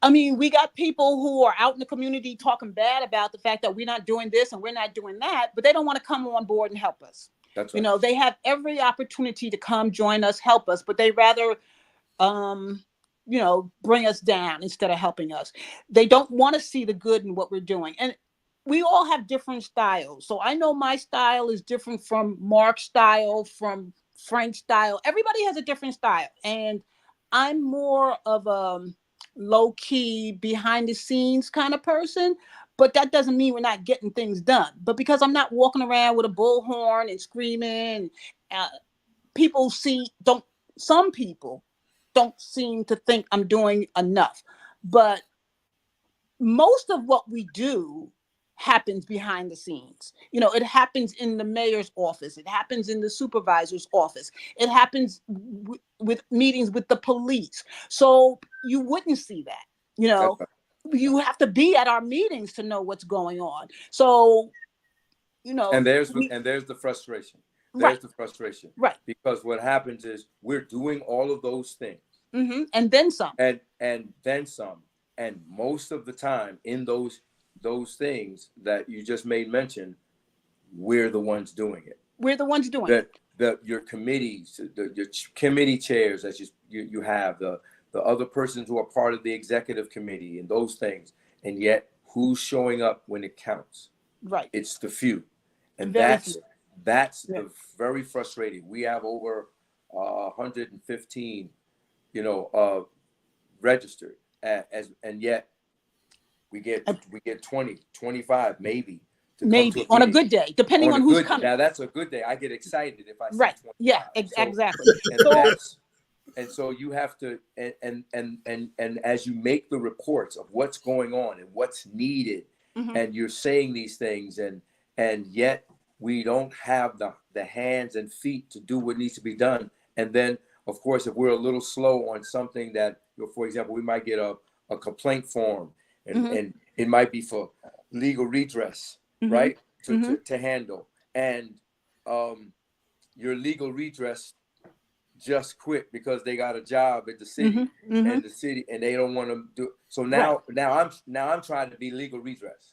I mean, we got people who are out in the community talking bad about the fact that we're not doing this and we're not doing that, but they don't want to come on board and help us. That's You right. know, they have every opportunity to come join us, help us, but they rather um, bring us down instead of helping us. They don't want to see the good in what we're doing. And we all have different styles. So I know my style is different from Mark's style, from Frank's style. Everybody has a different style. And I'm more of a low key, behind the scenes kind of person. But that doesn't mean we're not getting things done. But because I'm not walking around with a bullhorn and screaming, uh, people see don't some people don't seem to think I'm doing enough. But most of what we do happens behind the scenes. It happens in the mayor's office. It happens in the supervisor's office. It happens with meetings with the police. So you wouldn't see that. You That's know, right. you have to be at our meetings to know what's going on. So, And we, there's the frustration. right, There's the frustration right. because what happens is we're doing all of those things, And then some. and then some, and most of the time in those things that you just made mention, we're the ones doing it. We're the ones doing it. Your committees, your committee chairs that you have, the other persons who are part of the executive committee and those things, and yet who's showing up when it counts? Right. It's the few, and Very that's few. Yeah. the very frustrating. We have over 115, registered and yet we get 20, 25 maybe to come to Maybe a on a meeting. good day, depending on who's coming. Now that's a good day. I get excited if I see Right. 25. Yeah, So, exactly. and that's and so you have to and as you make the reports of what's going on and what's needed, Mhm. and you're saying these things, and yet we don't have the hands and feet to do what needs to be done. And then of course if we're a little slow on something that, for example, we might get a complaint form, Mhm. and it might be for legal redress, Mhm. right, Mhm. to handle, and your legal redress just quit because they got a job at the city, Mhm. and Mhm. the city, and they don't want to do. So Right. now I'm trying to be legal redress.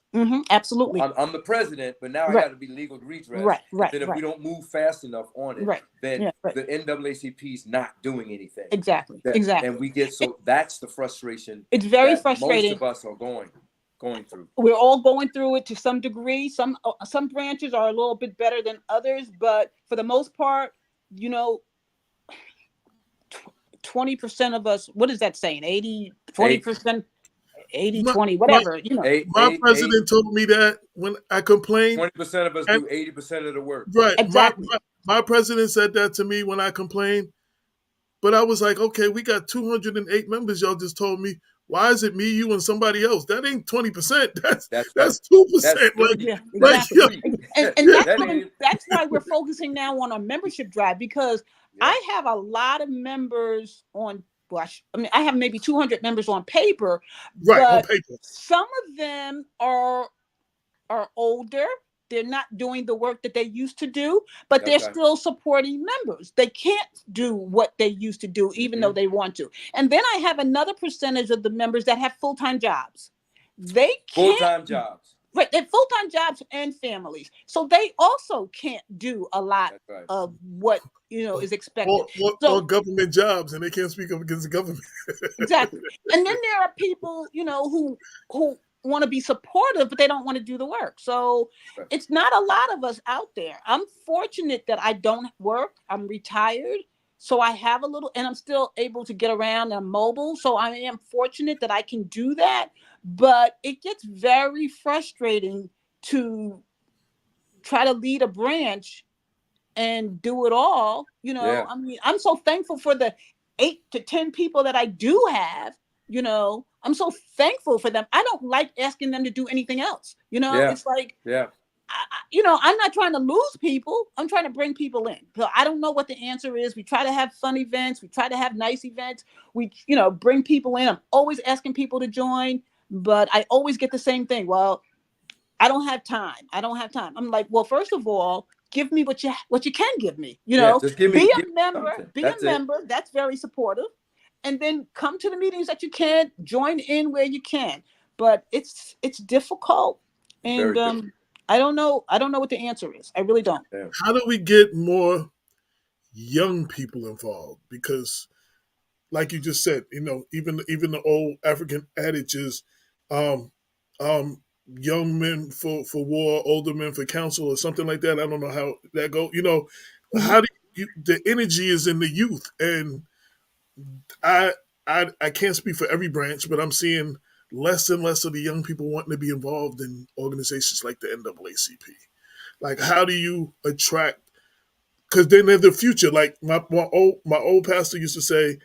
Absolutely. I'm the president, but now I Right. got to be legal redress. Right. And Right. then if we Right. don't move fast enough on it, Right. then Yeah. Right. the NAACP is not doing anything. Exactly. That and Exactly. we get, so that's the frustration It's very that most frustrating. of us are going through. We're all going through it to some degree. Some branches are a little bit better than others, but for the most part, you know, 20% of us, what is that saying? 80, Eight, 20%, 80, My, 20, my, whatever, eight, my eight, eight. president told me that when I complained. 20% of us And do 80% of the work. right, Exactly. my president said that to me when I complained. But I was like, okay, we got 208 members. Y'all just told me. Why is it me, you, and somebody else? That ain't 20%. That's right. That's That's 2%. Like, 3. Yeah, like, That's exactly. yeah, 3. And that's That what ain't. that's why we're focusing now on our membership drive, because Yeah. I have a lot of members on, well, I have maybe 200 members on paper, right on but paper. some of them are older. They're not doing the work that they used to do, but they're That's right. still supporting members. They can't do what they used to do, even though they want to. And then I have another percentage of the members that have full-time jobs. They can't, Full-time jobs. right? They're full-time jobs and families. So they also can't do a lot That's right. of what is expected. Or So government jobs, and they can't speak up against the government. exactly. And then there are people, who want to be supportive, but they don't want to do the work. So Right. it's not a lot of us out there. I'm fortunate that I don't work. I'm retired. So I have a little, and I'm still able to get around. I'm mobile. So I am fortunate that I can do that. But it gets very frustrating to try to lead a branch and do it all. Yeah. I mean, I'm so thankful for the 8 to 10 people that I do have. I'm so thankful for them. I don't like asking them to do anything else. Yeah. It's like, Yeah. I'm not trying to lose people. I'm trying to bring people in. So I don't know what the answer is. We try to have fun events. We try to have nice events. We, bring people in. I'm always asking people to join, but I always get the same thing. Well, I don't have time. I don't have time. I'm like, well, first of all, give me what you can give me. You Yeah, know, just give be me a member, something. be That's a it. member. That's very supportive. And then come to the meetings that you can, join in where you can. But it's difficult, and Very different. I don't know what the answer is. I really don't. Yeah. How do we get more young people involved? Because, like you just said, even the old African adage is, um, young men for war, older men for counsel, or something like that. I don't know how that go. Mhm. How do the energy is in the youth, and I, I can't speak for every branch, but I'm seeing less and less of the young people wanting to be involved in organizations like the NAACP. Like, how do you attract? Because then they're the future. Like my old pastor used to say,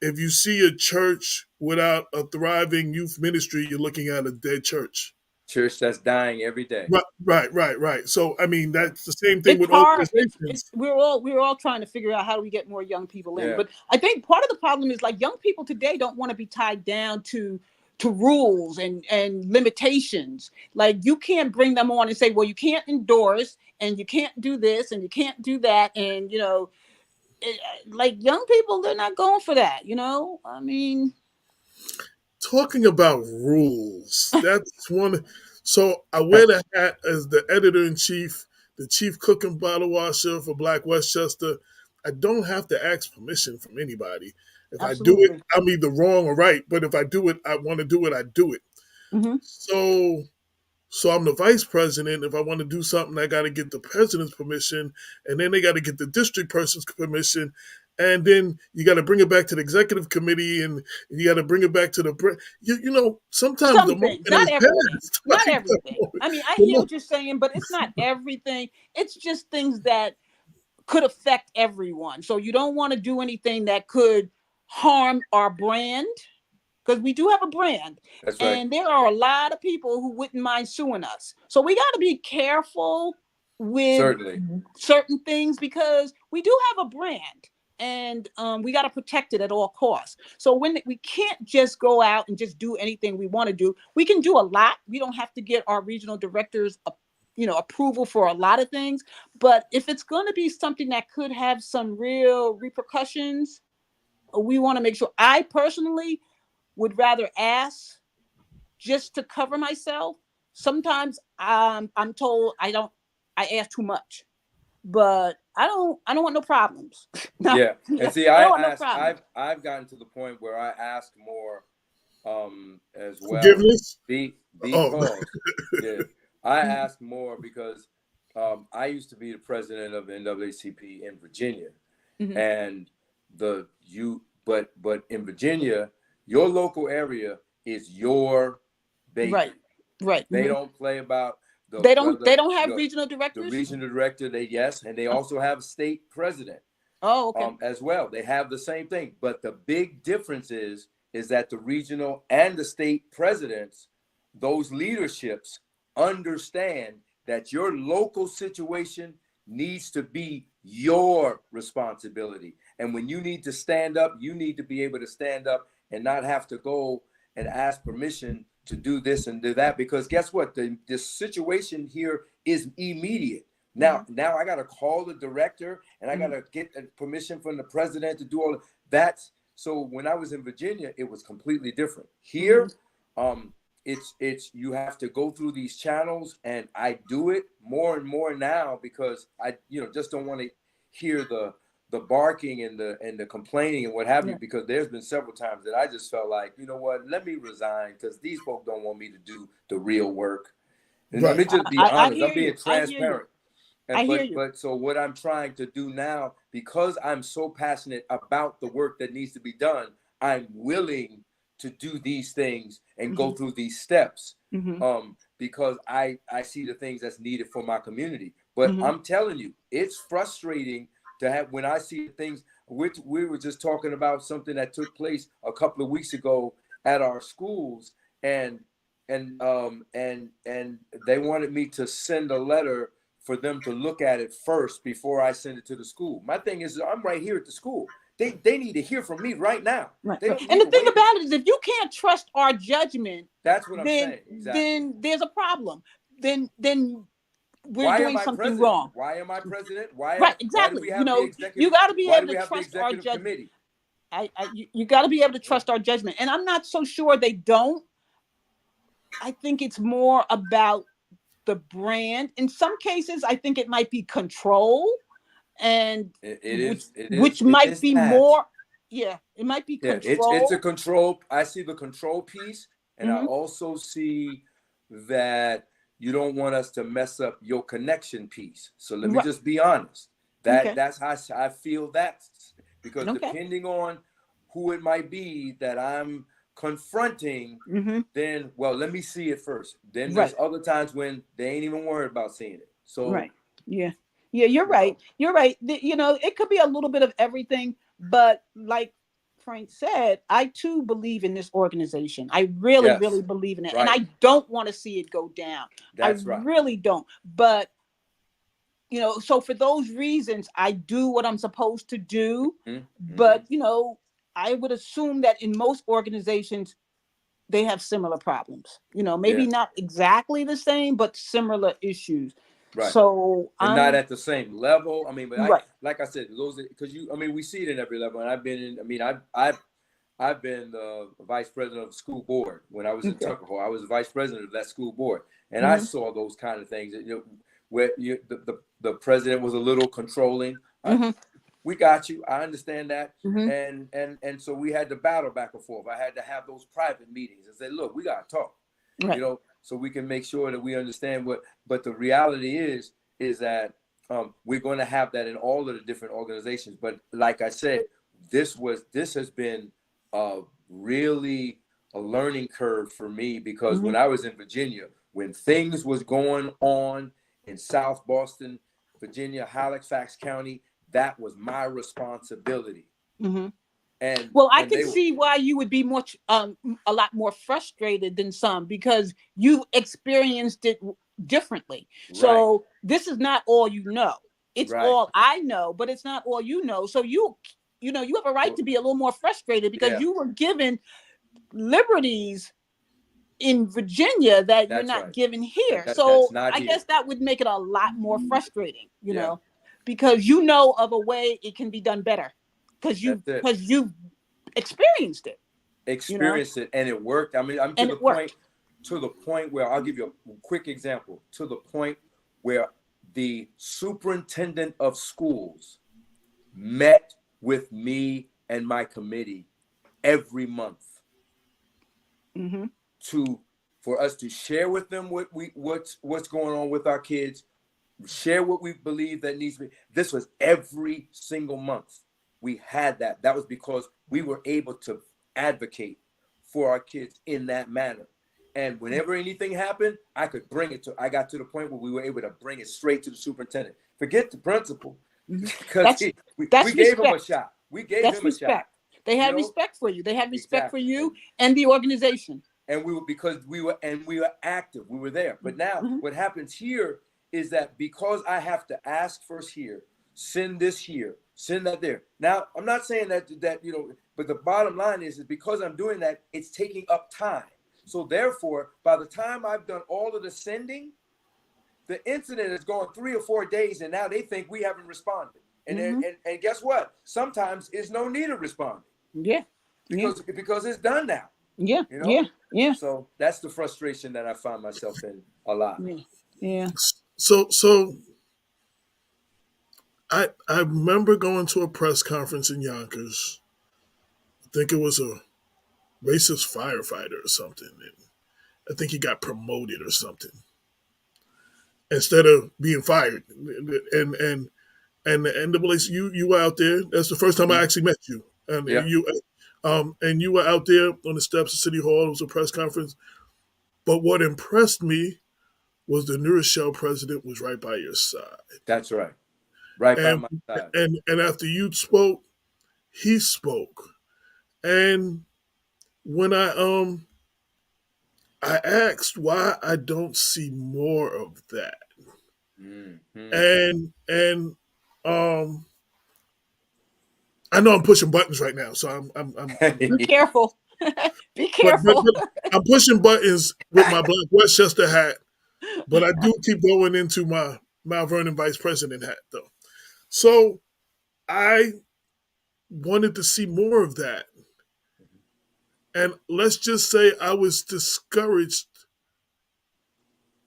if you see a church without a thriving youth ministry, you're looking at a dead church. Church that's dying every day. Right. So I mean, that's the same thing It's with hard. It's organizations. we're all trying to figure out how do we get more young people in. Yeah. But I think part of the problem is like young people today don't want to be tied down to rules and limitations. Like you can't bring them on and say, well, you can't endorse and you can't do this and you can't do that. And like young people, they're not going for that. I mean, Talking about rules, that's one. So I wear the hat as the editor in chief, the chief cook and bottle washer for Black Westchester. I don't have to ask permission from anybody. If I do it, absolutely. I'm either wrong or right. But if I do it, I want to do it, I do it. Hmm. So I'm the vice president. If I want to do something, I got to get the president's permission, and then they got to get the district person's permission, and then you got to bring it back to the executive committee, and you got to bring it back to the. Sometimes the Some moment things, not is everything. passed. Not Like, everything. I mean, I the hear mo- what you're saying, but it's not everything. It's just things that could affect everyone. So you don't want to do anything that could harm our brand because we do have a brand. That's right. And there are a lot of people who wouldn't mind suing us. So we got to be careful with Certainly. certain things because we do have a brand and we got to protect it at all costs. So when we can't just go out and just do anything we want to do, we can do a lot. We don't have to get our regional directors approval for a lot of things, but if it's going to be something that could have some real repercussions, we want to make sure. I personally would rather ask just to cover myself. Sometimes I'm told I ask too much, but I don't want no problems. No, Yeah. And see, I I don't want no ask. problems. I've gotten to the point where I ask more, as well, Forgiveness. Oh, because yeah, I Mhm. ask more because I used to be the president of the NAACP in Virginia, Mhm. and but in Virginia, your local area is your Right, baby. right. They Mhm. don't play about the They don't whether they don't have the regional the directors. regional director. They yes, and they also have state president Oh, okay. as well. They have the same thing, but the big difference is that the regional and the state presidents, those leaderships, understand that your local situation needs to be your responsibility. And when you need to stand up, you need to be able to stand up and not have to go and ask permission to do this and do that. Because guess what? The situation here is immediate. Mhm. Now I got to call the director and I got Mhm. to get permission from the president to do all of that. So when I was in Virginia, it was completely different. Mhm. Here, it's you have to go through these channels, and I do it more and more now because I just don't want to hear the barking and the complaining and what have you, Yeah. because there's been several times that I just felt like, you know what, let me resign because these folks don't want me to do the real work. And let right. me just be I honest. hear I'm being you. I hear you. transparent. I And hear you. but so what I'm trying to do now, because I'm so passionate about the work that needs to be done, I'm willing to do these things and go Mhm. through these steps, Mhm. because I see the things that's needed for my community. But Mhm. I'm telling you, it's frustrating to have when I see things. We were just talking about something that took place a couple of weeks ago at our schools, and and they wanted me to send a letter for them to look at it first before I send it to the school. My thing is, I'm right here at the school. They need to hear from me right now. Right, They right. don't And need the to thing wait. about it is, if you can't trust our judgment, That's what I'm then saying. Exactly. then there's a problem. Then we're doing something president? wrong. Why am I president? Right, Why do exactly. we have the executive? You got to be Why able do we to have the trust our executive judgment. committee? You got to be able to trust our judgment. And I'm not so sure they don't. I think it's more about the brand. In some cases, I think it might be control, and which might be that. more. Yeah, it might be control. It's a control. I see the control piece, and I Mhm. also see that you don't want us to mess up your connection piece. So let me Right. just be honest. Okay. That's how I feel that, because Okay. depending on who it might be that I'm confronting, Mhm. then let me see it first. Then Right. there's other times when they ain't even worried about seeing it. So Right. Yeah. Yeah, you're right. You're right. It could be a little bit of everything, but like Frank said, I too believe in this organization. I really, Yes. really believe in it. And Right. I don't want to see it go down. That's right. Really don't. But so for those reasons, I do what I'm supposed to do. Mhm. But I would assume that in most organizations, they have similar problems. Maybe Yeah. not exactly the same, but similar issues. Right. So and not at the same level. I mean, but right. like I said, those, because we see it in every level. And I've been in. I mean, I've been the vice president of the school board when I was in Okay. Tuckahoe. I was the vice president of that school board, and I saw those kind of things. Where the president was a little controlling. We got you. I understand that. And so we had to battle back and forth. I had to have those private meetings and say, look, we got to talk, Right. so we can make sure that we understand but the reality is that we're going to have that in all of the different organizations. But like I said, this has been really a learning curve for me, because when I was in Virginia, when things was going on in South Boston, Virginia, Halifax County, that was my responsibility. And I can see why you would be a lot more frustrated than some, because you experienced it differently. Right. So this is not all you know. It's Right. all I know, but it's not all you know. So you have a right to be a little more frustrated, because you were given liberties in Virginia that you're not given here. So I guess that would make it a lot more frustrating, because of a way it can be done better, because you've experienced it. It, and it worked. I mean, I'm to the point where I'll give you a quick example. To the point where the superintendent of schools met with me and my committee every month for us to share with them what's going on with our kids, share what we believe that needs to be. This was every single month. We had that. That was because we were able to advocate for our kids in that manner. And whenever anything happened, I got to the point where we were able to bring it straight to the superintendent. Forget the principal, because we gave him a shot. We gave him a shot. They had respect for you. They had respect for you and the organization. And we were active. We were there. But now what happens here is that because I have to ask first here, send this here, send that there. Now, I'm not saying that but the bottom line is because I'm doing that, it's taking up time. So therefore, by the time I've done all of the sending, the incident has gone 3 or 4 days, and now they think we haven't responded. And and guess what? Sometimes it's no need of responding. Yeah. Because it's done now. Yeah. Yeah. So that's the frustration that I find myself in a lot. Yeah. So I remember going to a press conference in Yonkers. I think it was a racist firefighter or something. And I think he got promoted or something instead of being fired. And the NAACP, you were out there. That's the first time I actually met you. And you were out there on the steps of City Hall. It was a press conference. But what impressed me was the New Rochelle president was right by your side. That's right. Right by my side. And after you spoke, he spoke. And when I asked why I don't see more of that. And I know I'm pushing buttons right now, so I'm be careful. Be careful. But I'm pushing buttons with my Black Westchester hat But I do keep going into my Mount Vernon vice president hat, though. So I wanted to see more of that. And let's just say I was discouraged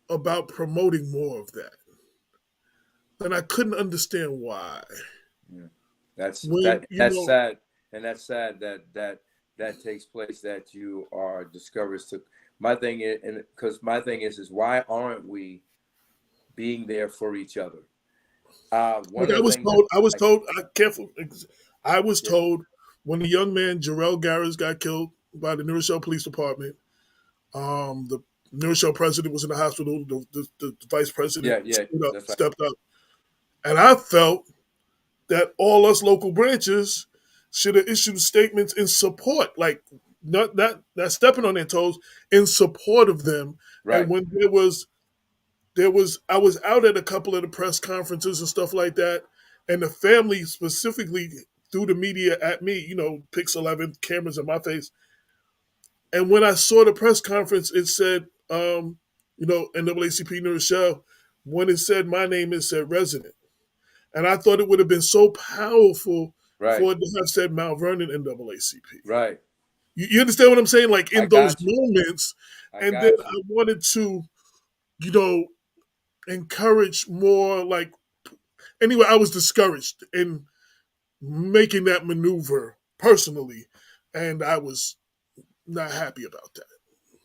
about promoting more of that. And I couldn't understand why. Yeah. That's When, that you that's know, sad, and that's sad that takes place, that you are discouraged. To my thing is, and because my thing is why aren't we being there for each other? One like of the things that I was I, told, I was yeah, told when the young man, Jarrell Garris, got killed by the New Rochelle Police Department, the New Rochelle president was in the hospital, the vice president yeah, yeah, that's right, stepped up. And I felt that all us local branches should have issued statements in support, like not stepping on their toes, in support of them. And right, when there was I was out at a couple of the press conferences and stuff like that, and the family specifically threw the media at me, Pix 11 cameras in my face. And when I saw the press conference, it said, NAACP New Rochelle. When it said my name, it said resident. And I thought it would have been so powerful right, for it to have said Mount Vernon NAACP. right. You understand what I'm saying? Like I in those got you. moments. I And then got you. I wanted to, you know, encourage more. Like, anyway, I was discouraged in making that maneuver personally. And I was not happy about that.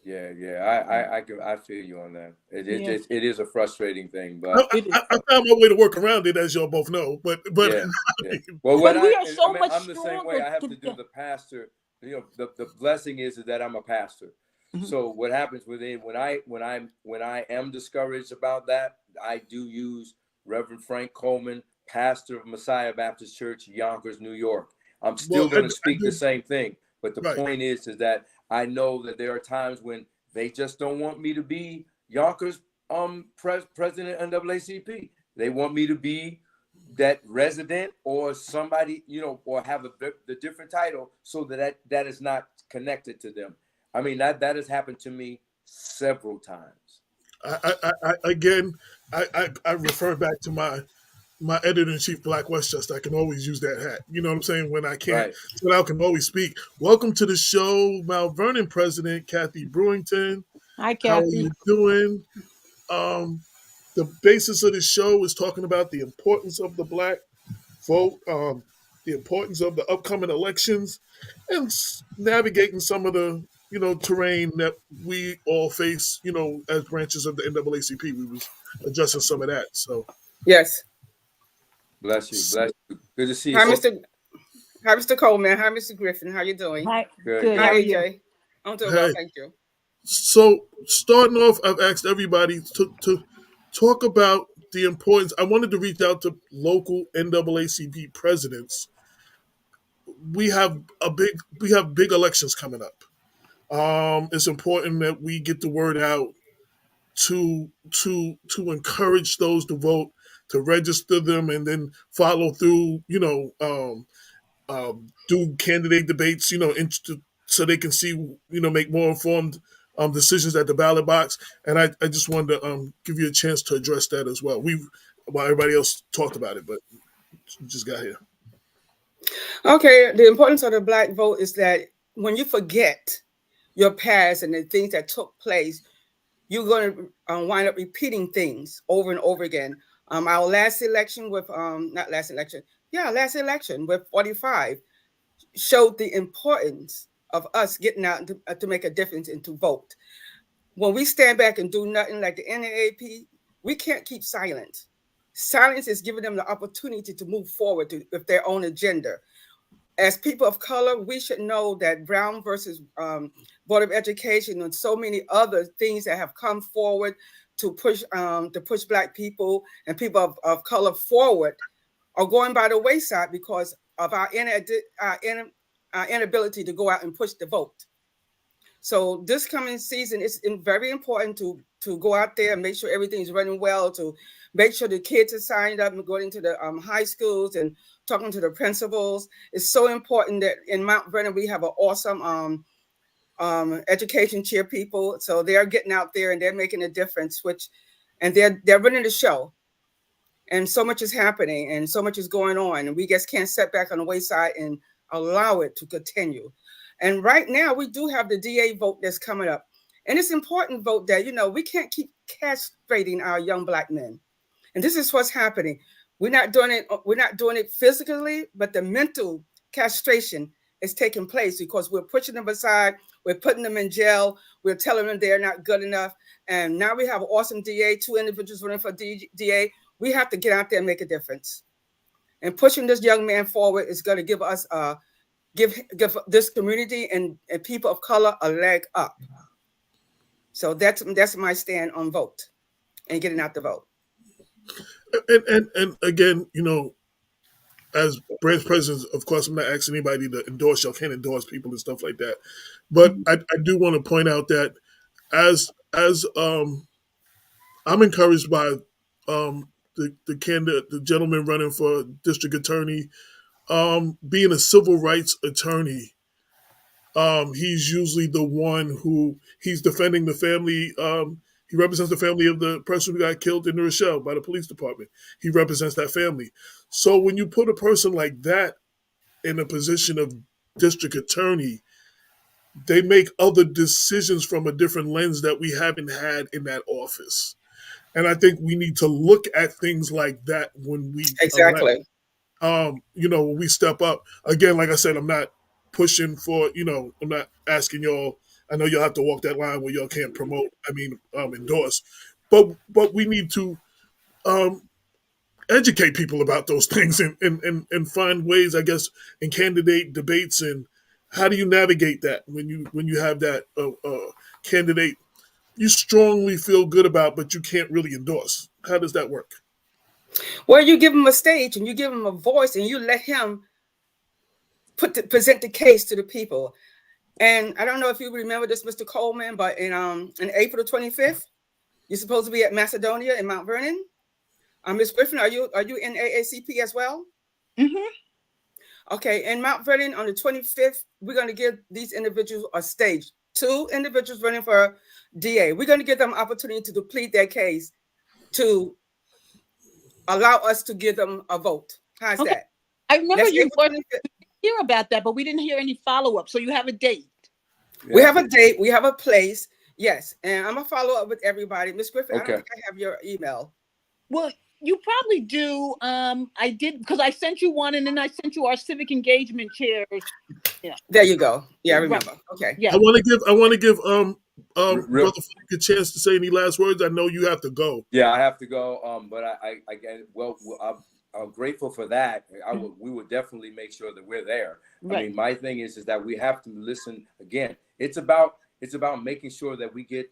Yeah, yeah. I feel you on that. Yeah, It is a frustrating thing, I, but it is. I found my way to work around it, as y'all both know. But yeah, yeah. Well, But what we are I so mean, much I'm the same way. stronger I have to do together. the pastor. The blessing is that I'm a pastor. Mhm. So what happens within when I am discouraged about that, I do use Reverend Frank Coleman, pastor of Messiah Baptist Church, Yonkers, New York. I'm well, still going to I speak the do same thing, but the right. point is that I know that there are times when they just don't want me to be Yonkers president NAACP. They want me to be that resident or somebody, or have the different title, so that is not connected to them. I mean, that has happened to me several times. Again, I refer back to my editor in chief, Black Westchester. I can always use that hat. You know what I'm saying? When I can't, Right. so I can always speak. Welcome to the show, Mount Vernon president Kathy Brewington. Hi, How are Kathy. you doing? Um, the basis of the show is talking about the importance of the black vote, the importance of the upcoming elections, and navigating some of the terrain that we all face. As branches of the NAACP, we was addressing some of that. So, Yes. Bless you. Bless you. Good to see you. Hi, so Mr. Coleman. Hi, Mr. Griffin. How you doing? Hi. Good, Good. Hi, How good. are you? AJ. I'm doing well, hey, thank you. so starting off, I've asked everybody to talk about the importance. I wanted to reach out to local NAACP presidents. We have big elections coming up. It's important that we get the word out to encourage those to vote, to register them, and then follow through. Do candidate debates. So they can see. Make more informed decisions at the ballot box. And I just wanted to give you a chance to address that as well. While everybody else talked about it, but you just got here. Okay, the importance of the black vote is that when you forget your past and the things that took place, you're going to wind up repeating things over and over again. Our last election with not last election, yeah, last election with 45 showed the importance of us getting out to make a difference and to vote. When we stand back and do nothing like the NAAP, we can't keep silent. Silence is giving them the opportunity to move forward with their own agenda. As people of color, we should know that Brown versus Board of Education and so many other things that have come forward to push Black people and people of color forward are going by the wayside because of our inability to go out and push the vote. So this coming season, it's very important to go out there and make sure everything's running well, to make sure the kids are signed up and going to the high schools and talking to the principals. It's so important that in Mount Vernon, we have an awesome education chair people. So they're getting out there and they're making a difference, and they're running the show. And so much is happening and so much is going on. And we just can't sit back on the wayside and allow it to continue. And right now we do have the DA vote that's coming up. And it's important vote that, we can't keep castrating our young Black men. And this is what's happening. We're not doing it physically, but the mental castration is taking place because we're pushing them aside. We're putting them in jail. We're telling them they're not good enough. And now we have an awesome DA, 2 individuals running for DA. We have to get out there and make a difference. And pushing this young man forward is going to give us, give this community and people of color a leg up. So that's my stand on vote and getting out the vote. And again, as branch president, of course, I'm not asking anybody to endorse. Y'all can't endorse people and stuff like that. But I do want to point out that as I'm encouraged by the candidate, the gentleman running for district attorney, being a civil rights attorney. He's usually the one who he's defending the family. He represents the family of the person who got killed in the Rochelle by the police department. He represents that family. So when you put a person like that in a position of district attorney, they make other decisions from a different lens that we haven't had in that office. And I think we need to look at things like that when we exactly. When we step up. Again, like I said, I'm not pushing for, I'm not asking y'all. I know y'all have to walk that line where y'all can't endorse. But we need to educate people about those things and find ways, I guess, in candidate debates. And how do you navigate that when you have that candidate you strongly feel good about, but you can't really endorse? How does that work? Well, you give him a stage and you give him a voice and you let him present the case to the people. And I don't know if you remember this, Mr. Coleman, but in April the 25th, you're supposed to be at Macedonia in Mount Vernon. Ms. Griffin, are you in AACP as well? Mm-hmm. Okay, in Mount Vernon on the 25th, we're going to give these individuals a stage. 2 individuals running for DA. We're going to give them an opportunity to plead their case to allow us to give them a vote. How's that? I remember you hear about that, but we didn't hear any follow-up. So you have a date. Yeah. We have a date. We have a place. Yes. And I'm going to follow up with everybody. Ms. Griffin, okay. I don't think I have your email. Well, you probably do. I did, because I sent you one, and then I sent you our civic engagement chairs. Yeah. There you go. Yeah, I remember. Right. Okay. Yeah. I want to give Brother Frank a chance to say any last words. I know you have to go. Yeah, I have to go. But I'm grateful for that. We would definitely make sure that we're there. Right. I mean, my thing is that we have to listen. Again, it's about making sure that we get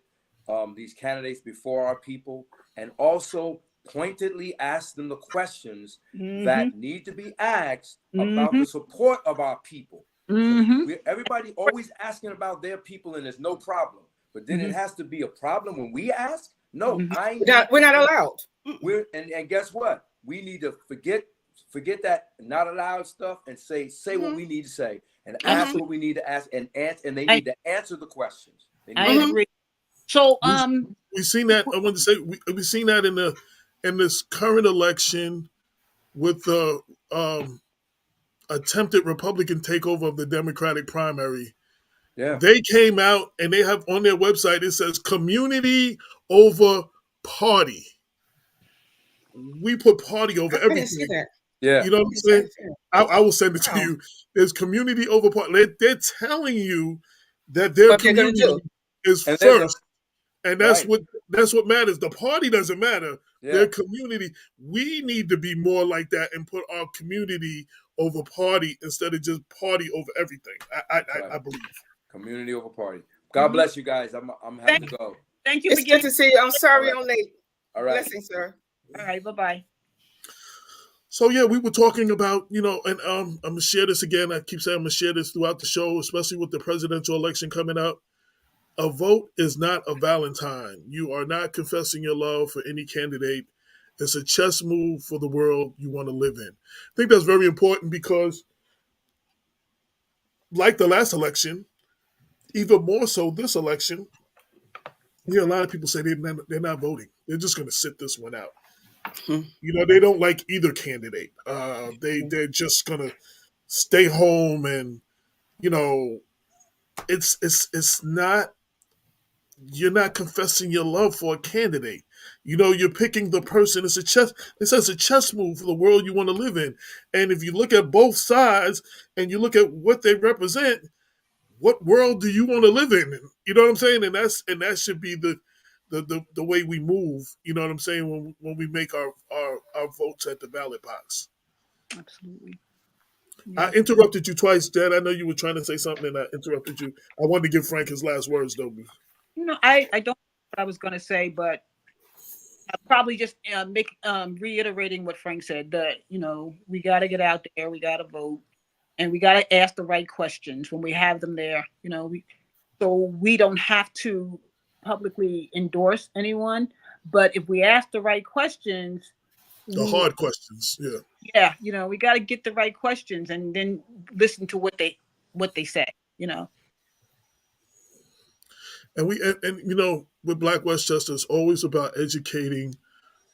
these candidates before our people, and also pointedly ask them the questions that need to be asked about the support of our people. Everybody always asking about their people, and there's no problem. But then it has to be a problem when we ask. No, we're not allowed. And guess what? We need to forget that not allowed stuff and say what we need to say and ask what we need to ask and answer. And they need to answer the questions. I agree. So we've seen that. I want to say we've seen that in this current election with the attempted Republican takeover of the Democratic primary. Yeah. They came out and they have on their website, it says community over party. We put party over everything. I didn't see that. Yeah. You know what I'm saying? I will send it to you. There's community over party. They're telling you that their community is first. And that's what matters. The party doesn't matter. Yeah. Their community. We need to be more like that and put our community over party instead of just party over everything. I believe. Community over party. God bless you guys. I'm happy to go. Thank you. It's good to see you. I'm sorry I'm late. All right. Blessings, sir. All right. Bye-bye. So yeah, we were talking about, and I'm gonna share this again. I keep saying I'm gonna share this throughout the show, especially with the presidential election coming up. A vote is not a Valentine. You are not confessing your love for any candidate. It's a chess move for the world you want to live in. I think that's very important because, like the last election, even more so this election, you hear a lot of people say they're not voting. They're just going to sit this one out. Hmm. You know, they don't like either candidate. They're just going to stay home, and you know, it's not, you're not confessing your love for a candidate. You know, you're picking the person. It's a chess move for the world you want to live in. And if you look at both sides and you look at what they represent, what world do you want to live in? You know what I'm saying? And that should be the way we move. You know what I'm saying, when we make our votes at the ballot box. Absolutely. I Yeah. interrupted you twice, Dad. I know you were trying to say something, and I interrupted you. I wanted to give Frank his last words, though. I don't know what I was going to say, but I'll probably just make reiterating what Frank said, that we got to get out there, we got to vote, and we got to ask the right questions when we have them there. So we don't have to publicly endorse anyone, but if we ask the right questions, The we hard questions, yeah. yeah, we got to get the right questions and then listen to what they say. You know. And you know, with Black Westchester, it's always about educating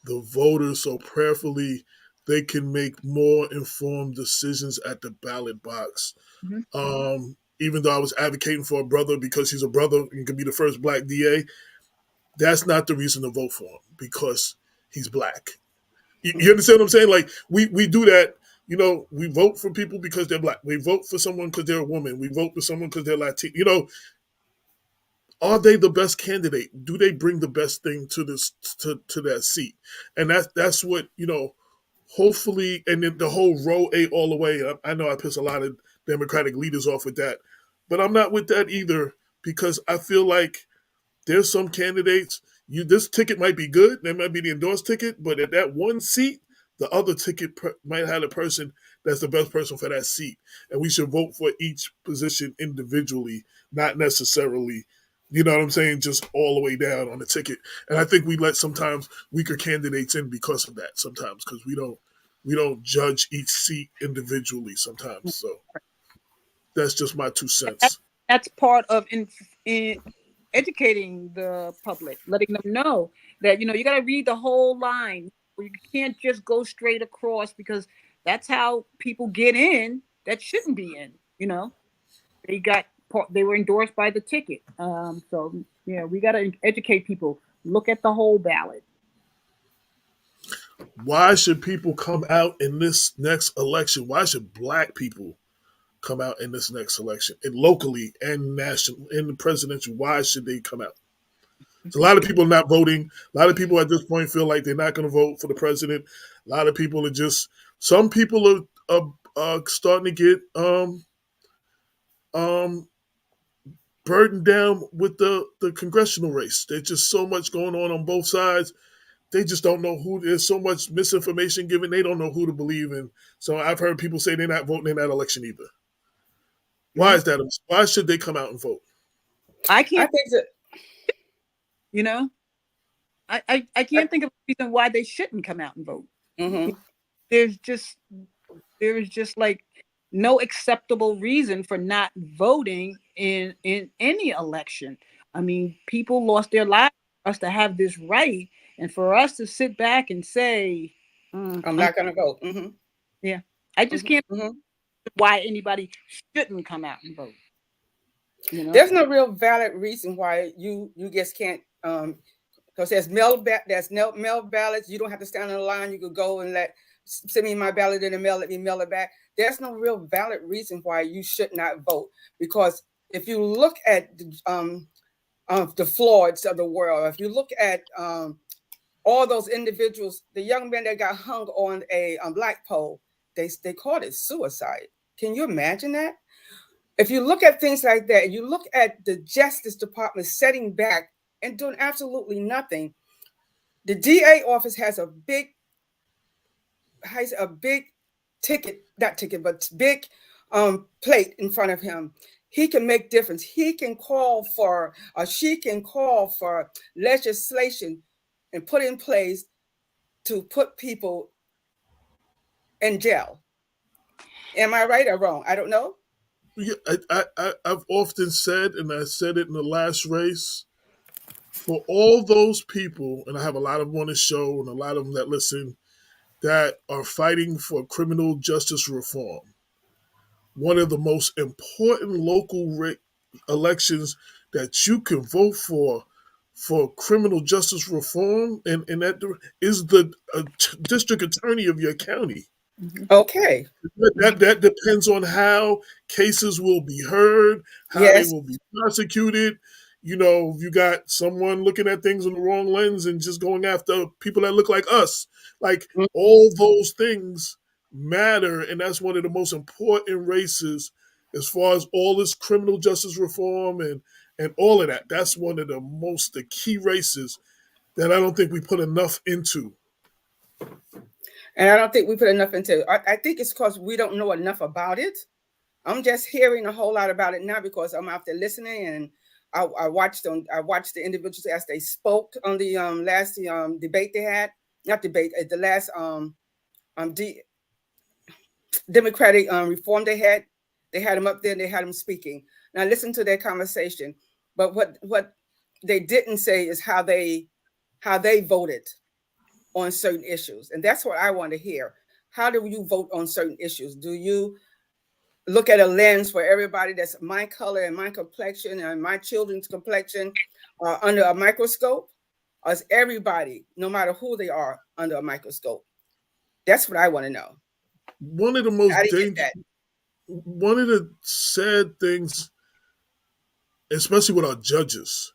the voters so prayerfully they can make more informed decisions at the ballot box. Mhm. Even though I was advocating for a brother because he's a brother and could be the first Black DA, that's not the reason to vote for him, because he's Black. You understand what I'm saying? Like, we do that. You know, we vote for people because they're Black. We vote for someone because they're a woman. We vote for someone because they're Latino. You know, are they the best candidate? Do they bring the best thing to this to that seat? And that's what, you know. Hopefully, and then the whole row A all the way. I know I piss a lot of Democratic leaders off with that, but I'm not with that either, because I feel like there's some candidates. This ticket might be good. That might be the endorsed ticket, but at that one seat, the other ticket might have a person that's the best person for that seat, and we should vote for each position individually, not necessarily. You know what I'm saying? Just all the way down on the ticket. And I think we let sometimes weaker candidates in because of that. Sometimes because we don't judge each seat individually. Sometimes, so that's just my two That- cents. That's part of in educating the public, letting them know that you got to read the whole line. You can't just go straight across, because that's how people get in that shouldn't be in. They were endorsed by the ticket. So yeah, we got to educate people. Look at the whole ballot. Why should people come out in this next election? Why should Black people come out in this next election, and locally and national, in the presidential? Why should they come out? A lot of people not voting. A lot of people at this point feel like they're not going to vote for the president. A lot of people are just. Some people are starting to get um, burdened down with the congressional race. There's just so much going on both sides. They just don't know who. There's so much misinformation given. They don't know who to believe in. So I've heard people say they're not voting in that election either. Why Yeah, is that? Why should they come out and vote? I I can't. think that You know, I can't think of a reason why they shouldn't come out and vote. mhm. There's just there's just like no acceptable reason for not voting in any election. I mean, people lost their lives for us to have this right, and for us to sit back and say, I'm not going to vote. Hmm. yeah, I just Hmm. can't Hmm. why anybody shouldn't come out and vote. You know, There's no real valid reason why you just can't. Because there's mail ballots. You don't have to stand in the line. You could go and send me my ballot in the mail. Let me mail it back. There's no real valid reason why you should not vote. Because if you look at the Floyds of the world, if you look at all those individuals, the young man that got hung on a black pole, they called it suicide. Can you imagine that? If you look at things like that, and you look at the Justice Department setting back and doing absolutely nothing, the DA office has a big ticket, not ticket, but big plate in front of him. He can make difference. He can call for, or she can call for legislation and put in place to put people in jail. Am I right or wrong? I don't know. Yeah, I've often said, and I said it in the last race, for all those people, and I have a lot of them on the show and a lot of them that listen, that are fighting for criminal justice reform. One of the most important local elections that you can vote for criminal justice reform, and that is the district attorney of your county. Okay. That depends on how cases will be heard, how they Yes. will be prosecuted. You know, you got someone looking at things in the wrong lens and just going after people that look like us. Like Mhm. all those things matter, and that's one of the most important races as far as all this criminal justice reform and all of that. That's one of the key races that I don't think we put enough into. And I don't think we put enough into it. I think it's because we don't know enough about it. I'm just hearing a whole lot about it now because I'm out there listening, and I watched them. I watched the individuals as they spoke on the last debate they had. Not debate, the last Democratic reform they had. They had them up there and they had them speaking. Now listen to their conversation. But what they didn't say is how they voted on certain issues. And that's what I want to hear. How do you vote on certain issues? Do you look at a lens for everybody that's my color and my complexion and my children's complexion under a microscope? Or is everybody, no matter who they are, under a microscope? That's what I want to know. One of the How most do you get dangerous, that? one of the sad things, especially with our judges,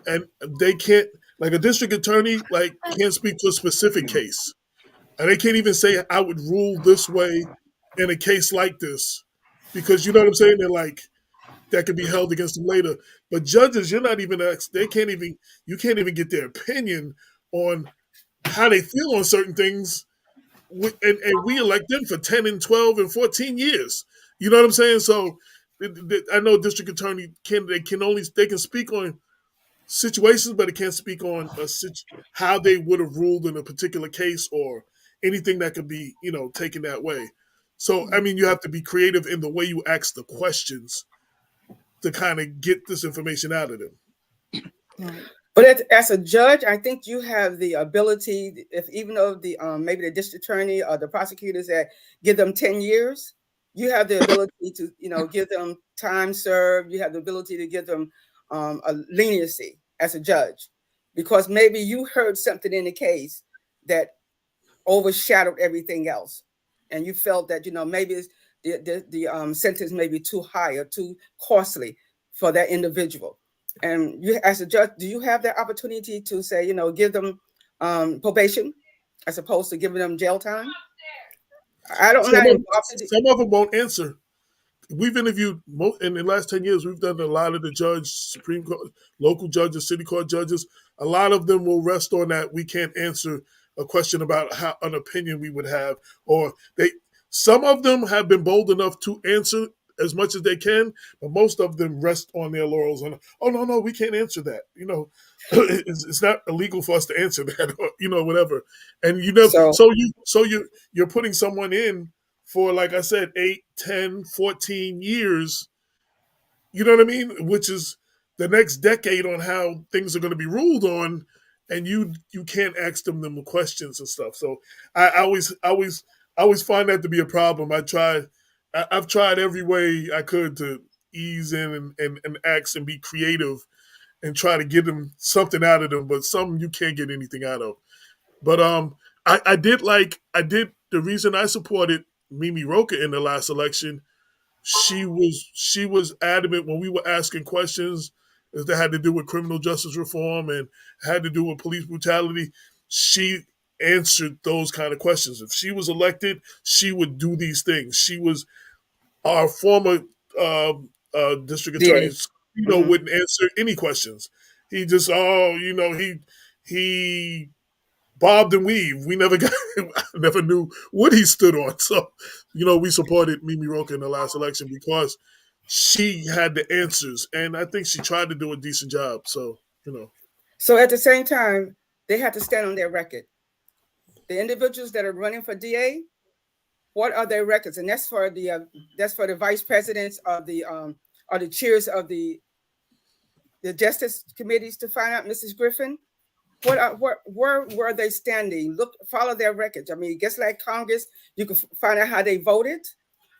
and they can't, like a district attorney, like can't speak to a specific case, and they can't even say I would rule this way in a case like this, because you know what I'm saying. They're like that could be held against them later. But judges, you're not even they can't even you can't even get their opinion on how they feel on certain things, and we elect them for 10 and 12 and 14 years. You know what I'm saying? So I know district attorney they can speak on situations, but it can't speak on how they would have ruled in a particular case or anything that could be taken that way. So I mean, you have to be creative in the way you ask the questions to kind of get this information out of them. Right. But as a judge, I think you have the ability, if even though the maybe the district attorney or the prosecutors that give them 10 years, you have the ability to give them time served. You have the ability to give them a leniency as a judge, because maybe you heard something in the case that overshadowed everything else, and you felt that maybe the sentence may be too high or too costly for that individual. And you, as a judge, do you have that opportunity to say, give them probation as opposed to giving them jail time? I don't. I'm not involved. Some of them won't answer. We've interviewed in the last 10 years. We've done a lot of the Supreme Court, local judges, city court judges. A lot of them will rest on that we can't answer a question about how an opinion we would have, or they. Some of them have been bold enough to answer as much as they can, but most of them rest on their laurels. And oh no, we can't answer that. It's not illegal for us to answer that, or whatever. And So you're putting someone in for, like I said, 8, 10, 14 years, you know what I mean? Which is the next decade on how things are going to be ruled on, and you can't ask them questions and stuff. So I always find that to be a problem. I've tried every way I could to ease in and ask and be creative and try to get them something out of them, but some you can't get anything out of. But I did the reason I supported Mimi Roca in the last election. She was adamant when we were asking questions that had to do with criminal justice reform and had to do with police brutality. She answered those kind of questions. If she was elected, she would do these things. She was our former district attorney. DA. Hmm. Wouldn't answer any questions. He just he bobbed and weaved. We never got, I never knew what he stood on. So, we supported Mimi Roca in the last election because she had the answers, and I think she tried to do a decent job. So, So at the same time, they have to stand on their record. The individuals that are running for DA, what are their records? And that's for the vice presidents of the or the chairs of the justice committees to find out, Mrs. Griffin. Where were they standing? Look, follow their records. I mean, just like Congress, you can find out how they voted.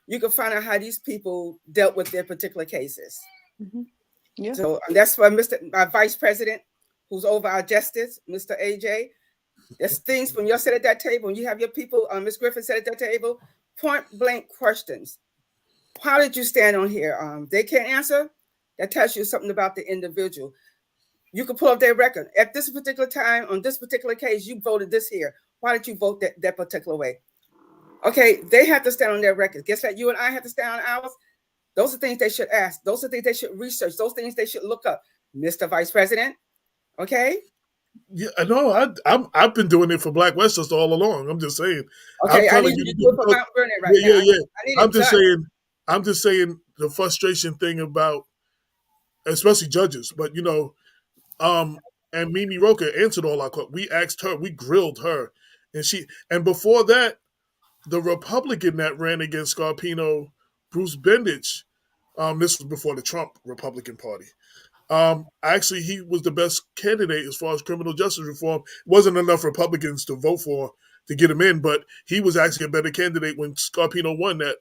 You can find out how these people dealt with their particular cases. Mm-hmm. Yeah. So that's for my vice president, who's over our justice, Mr. AJ. There's things when you're sitting at that table, and you have your people, Ms. Griffin sat at that table, point blank questions. How did you stand on here? They can't answer. That tells you something about the individual. You can pull up their record. At this particular time, on this particular case, you voted this here. Why did you vote that particular way? Okay, they have to stand on their record. Guess that you and I have to stand on ours. Those are things they should ask. Those are things they should research. Those things they should look up. Mr. Vice President, okay? Yeah, I know. I've been doing it for Black Westchester all along. I'm just saying. Okay, I need you to do it for Mount Vernon right now. Yeah. I need I'm just saying the frustration thing about, especially judges, but and Mimi Roca answered all our questions. We asked her, we grilled her, and before that, the Republican that ran against Scarpino, Bruce Bendich, this was before the Trump Republican Party. Actually, he was the best candidate as far as criminal justice reform. Wasn't enough Republicans to vote for to get him in, but he was actually a better candidate when Scarpino won that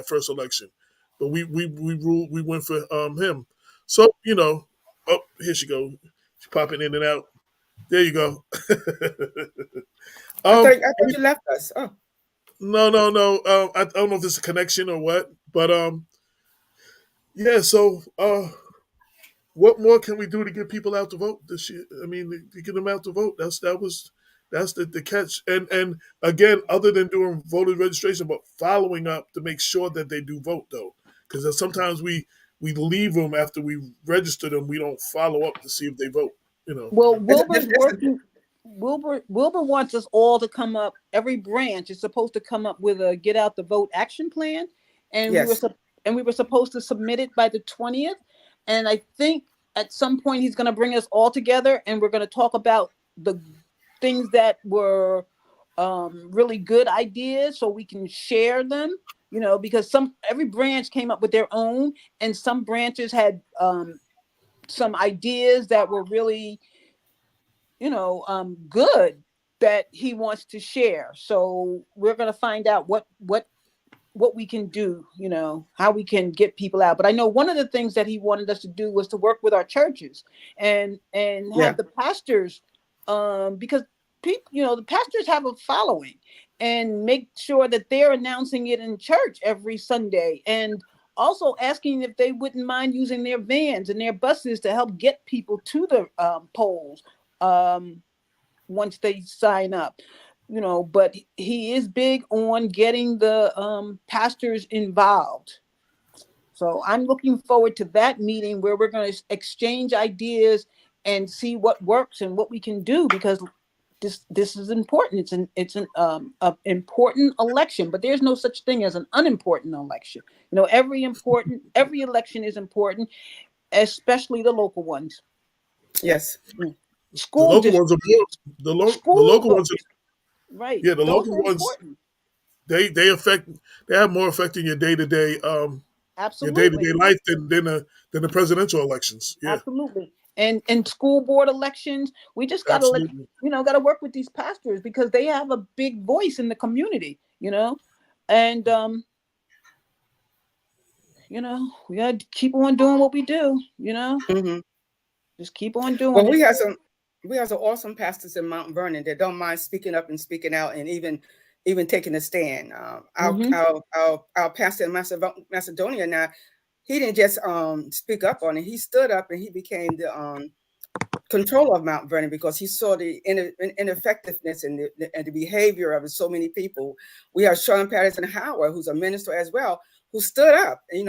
first election. But we went for him. So oh, here she goes. She's popping in and out. There you go. I thought you left us. Oh. No. I don't know if there's a connection or what, but yeah. So what more can we do to get people out to vote this year? I mean, to get them out to vote. That's the catch. And again, other than doing voter registration, but following up to make sure that they do vote, though, because sometimes we leave them after we register them. We don't follow up to see if they vote. Well, Wilbur's working. Wilbur wants us all to come up. Every branch is supposed to come up with a get out the vote action plan, and yes. we were supposed to submit it by the 20th. And I think at some point he's going to bring us all together, and we're going to talk about the things that were really good ideas, so we can share them. Because every branch came up with their own, and some branches had some ideas that were really good that he wants to share. So we're going to find out what we can do, how we can get people out. But I know one of the things that he wanted us to do was to work with our churches and have the pastors, because people, the pastors have a following, and make sure that they're announcing it in church every Sunday, and also asking if they wouldn't mind using their vans and their buses to help get people to the polls once they sign up. But he is big on getting the pastors involved. So I'm looking forward to that meeting where we're going to exchange ideas and see what works and what we can do, because this is important. It's an important election, but there's no such thing as an unimportant election. Every election is important, especially the local ones. Yes. School the local ones are the local ones are, right. Yeah, the local ones important. They have more effect in your day-to-day absolutely your day-to-day life than the presidential elections. Yeah. Absolutely. And school board elections, we just got to work with these pastors, because they have a big voice in the community, and we got to keep on doing what we do, Mm-hmm. Just keep on doing it. We have some awesome pastors in Mount Vernon that don't mind speaking up and speaking out, and even taking a stand. Our pastor in Macedonia now, he didn't just speak up on it. He stood up and he became the controller of Mount Vernon, because he saw the ineffectiveness and the behavior of so many people. We have Sean Patterson Howard, who's a minister as well, who stood up. They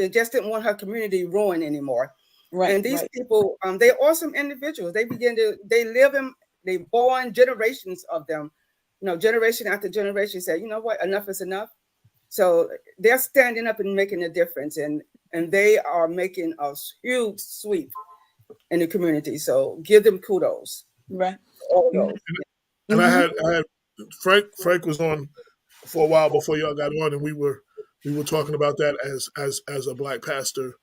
just didn't want her community ruined anymore. Right. And these people, they're awesome individuals. They born generations of them, generation after generation say, you know what, enough is enough. So they're standing up and making a difference, and they are making a huge sweep in the community. So give them kudos. Right. All those. And I had Frank was on for a while before y'all got on, and we were talking about that as a black pastor.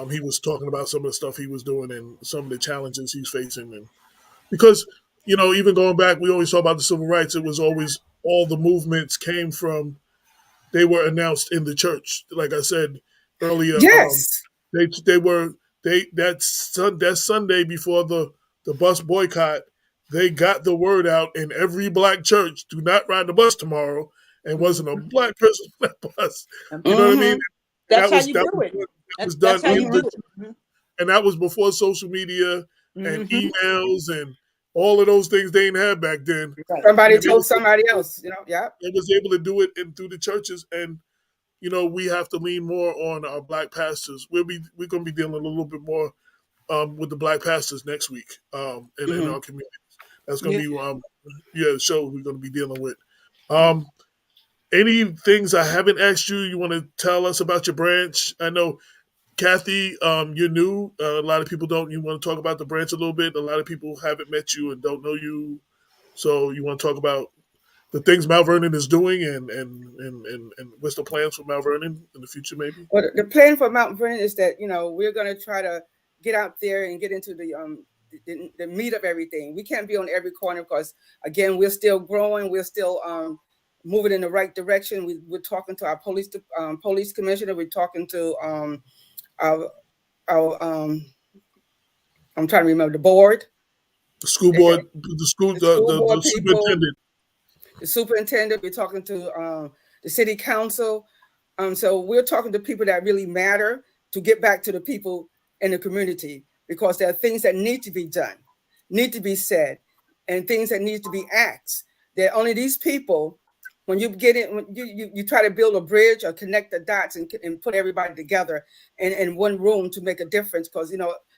He was talking about some of the stuff he was doing and some of the challenges he's facing, and because even going back, we always talk about the civil rights. It was always all the movements came from, they were announced in the church. Like I said earlier, Yes. they were that Sunday before the bus boycott, they got the word out in every black church: do not ride the bus tomorrow. And wasn't a black person on that bus. You know what I mean? That's That how was you that do was, it. that was done That's how in you the do it. and that was before social media and emails and all of those things they didn't have back then. Right. Somebody And told somebody else, yeah. they was able to do it through the churches, and we have to lean more on our black pastors. We're going to be dealing a little bit more with the black pastors next week in our communities. That's going to be the show we're going to be dealing with. Any things I haven't asked you? You want to tell us about your branch? I know, Kathy, you're new. A lot of people don't. You want to talk about the branch a little bit? A lot of people haven't met you and don't know you. So you want to talk about the things Mount Vernon is doing and what's the plans for Mount Vernon in the future, maybe? Well, the plan for Mount Vernon is that we're going to try to get out there and get into the meat of everything. We can't be on every corner because, again, we're still growing. We're still moving in the right direction. We're talking to our police commissioner. We're talking to our I'm trying to remember the board, The school board, the superintendent. The superintendent. We're talking to the city council. So we're talking to people that really matter to get back to the people in the community, because there are things that need to be done, need to be said, and things that need to be asked. That only these people, when you get in, when you try to build a bridge or connect the dots and put everybody together in one room to make a difference. Because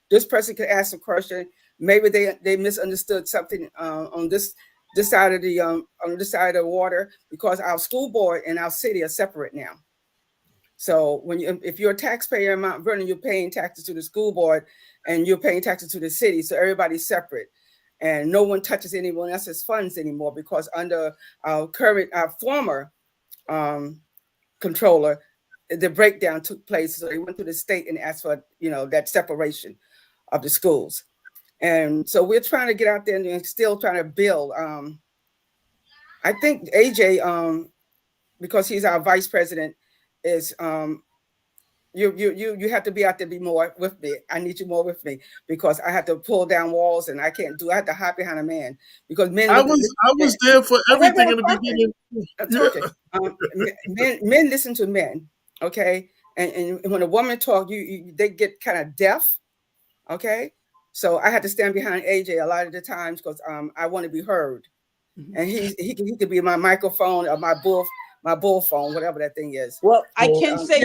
this person could ask a question, maybe they misunderstood something on this side of the water, because our school board and our city are separate now. So if you're a taxpayer in Mount Vernon, you're paying taxes to the school board and you're paying taxes to the city. So everybody's separate, and no one touches anyone else's funds anymore, because under our former controller, the breakdown took place. So they went to the state and asked for that separation of the schools. And so we're trying to get out there and still trying to build. I think AJ, because he's our vice president, is you have to be out there, be more with me. I need you more with me, because I have to pull down walls and I have to hide behind a man, because men. I was there for everything in the beginning. Men listen to men, okay, and when a woman talk, they get kind of deaf, okay. So I had to stand behind AJ a lot of the times, because I want to be heard, and he could be my microphone or my bull phone, whatever that thing is. Well, I can say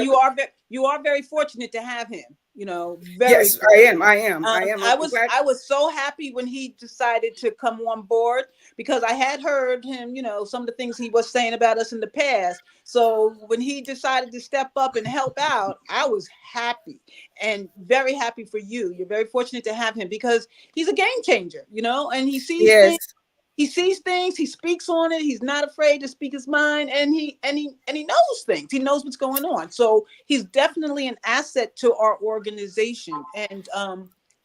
you are very fortunate to have him. Yes, fortunate. I am. I was so happy when he decided to come on board, because I had heard him, some of the things he was saying about us in the past. So when he decided to step up and help out, I was happy, and very happy for you. You're very fortunate to have him, because he's a game changer, and he sees things. He sees things, he speaks on it, he's not afraid to speak his mind, and he knows things. He knows what's going on. So he's definitely an asset to our organization. And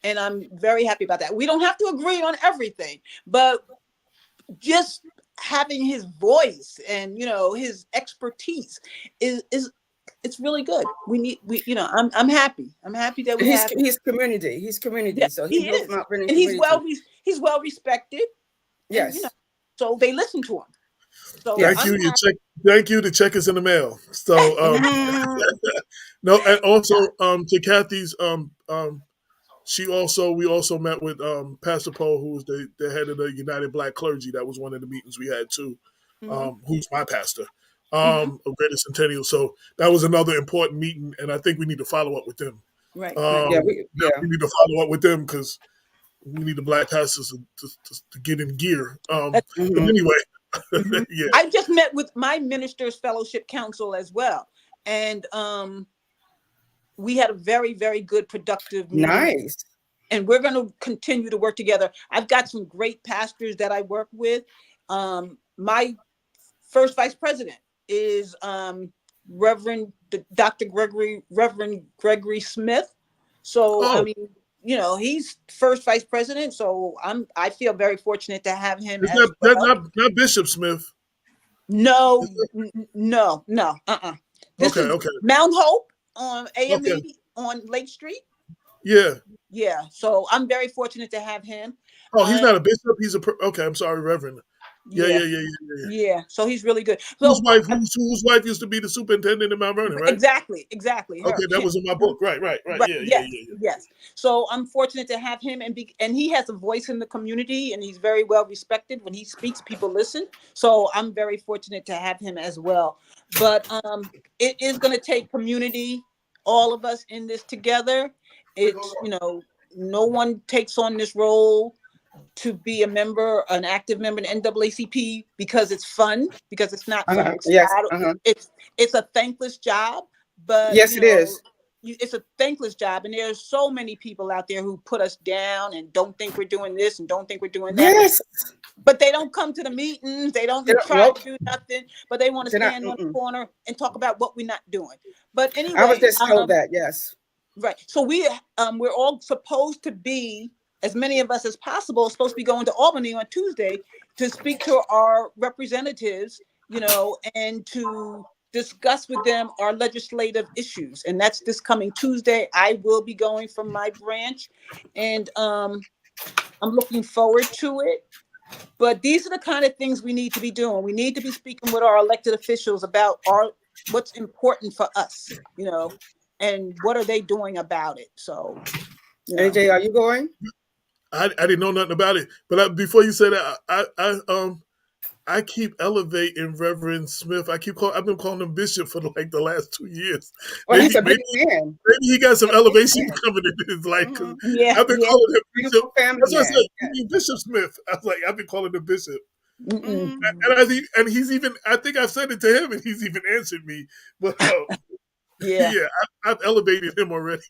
I'm very happy about that. We don't have to agree on everything, but just having his voice and his expertise is it's really good. I'm happy. I'm happy that he's community. He's community. Yeah, so he is. Mount Vernon And community. he's well respected. Yes. And, so they listen to him. So thank you. Thank you. The check is in the mail. So no, and also to Kathy's we also met with Pastor Poe, who was the head of the United Black Clergy. That was one of the meetings we had too. Who's my pastor of Greater Centennial. So that was another important meeting, and I think we need to follow up with them. Right. We need to follow up with them, because we need the black pastors to get in gear. But anyway, yeah. I just met with my Ministers Fellowship Council as well, and we had a very, very good, productive meeting. Nice. And we're going to continue to work together. I've got some great pastors that I work with. My first vice president is Reverend Reverend Gregory Smith. So I Oh, mean, he's first vice president. So I feel very fortunate to have him is as that well. not Bishop Smith? No, no. This Okay, is okay, Mount Hope on okay. AME on Lake Street. Yeah. Yeah, so I'm very fortunate to have him. Oh, he's Uh, not a bishop. He's okay. I'm sorry, Reverend. Yeah, yeah, yeah, yeah, yeah, yeah. yeah. So he's really good. Whose So wife? Whose wife used to be the superintendent in Mount Vernon, right? exactly Okay, her. that was in my book. Right, right, right. Right. Yeah, yeah, Yes. yeah, yeah. Yes. So I'm fortunate to have him, and he has a voice in the community, and he's very well respected. When he speaks, people listen. So I'm very fortunate to have him as well. But it is going to take community, all of us in this together. It's no one takes on this role to be a member, an active member in NAACP because it's fun, because it's not fun. Yes. It's a thankless job, but Yes, it is. it's a thankless job, and there's so many people out there who put us down and don't think we're doing this and don't think we're doing that. Yes. But they don't come to the meetings. They don't try Nope. to do nothing, but they want to They're not. stand on the corner and talk about what we're not doing. But I was anyway, just told that. Yes. right. So we're all supposed to be, as many of us as possible, supposed to be going to Albany on Tuesday to speak to our representatives, and to discuss with them our legislative issues. And that's this coming Tuesday. I will be going from my branch, and I'm looking forward to it. But these are the kind of things we need to be doing. We need to be speaking with our elected officials about what's important for us, and what are they doing about it. So, AJ, are you going? I didn't know nothing about it, but before you said that, I keep elevating Reverend Smith. I've been calling him Bishop for like the last 2 years. Well, he's a big man. Maybe he got some elevation coming in his life. Cause yeah, I've been calling him Bishop. Beautiful family That's what I man. said. You mean Bishop Smith? I was like, I've been calling him Bishop. Mm-mm. And he's even. I think I've said it to him, and he's even answered me. But Yeah, I've elevated him already.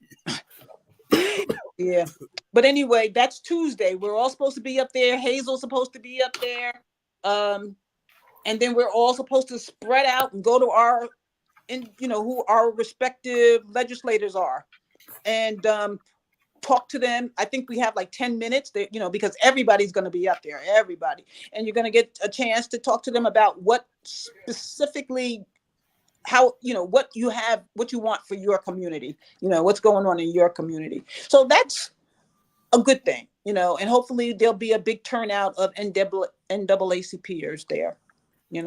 yeah. But anyway, that's Tuesday. We're all supposed to be up there. Hazel's supposed to be up there. And then we're all supposed to spread out and go to who our respective legislators are, and talk to them. I think we have like 10 minutes because everybody's going to be up there, everybody. And you're going to get a chance to talk to them about what specifically, how, what you want for your community, what's going on in your community. So that's a good thing, and hopefully there'll be a big turnout of NAACPers there, I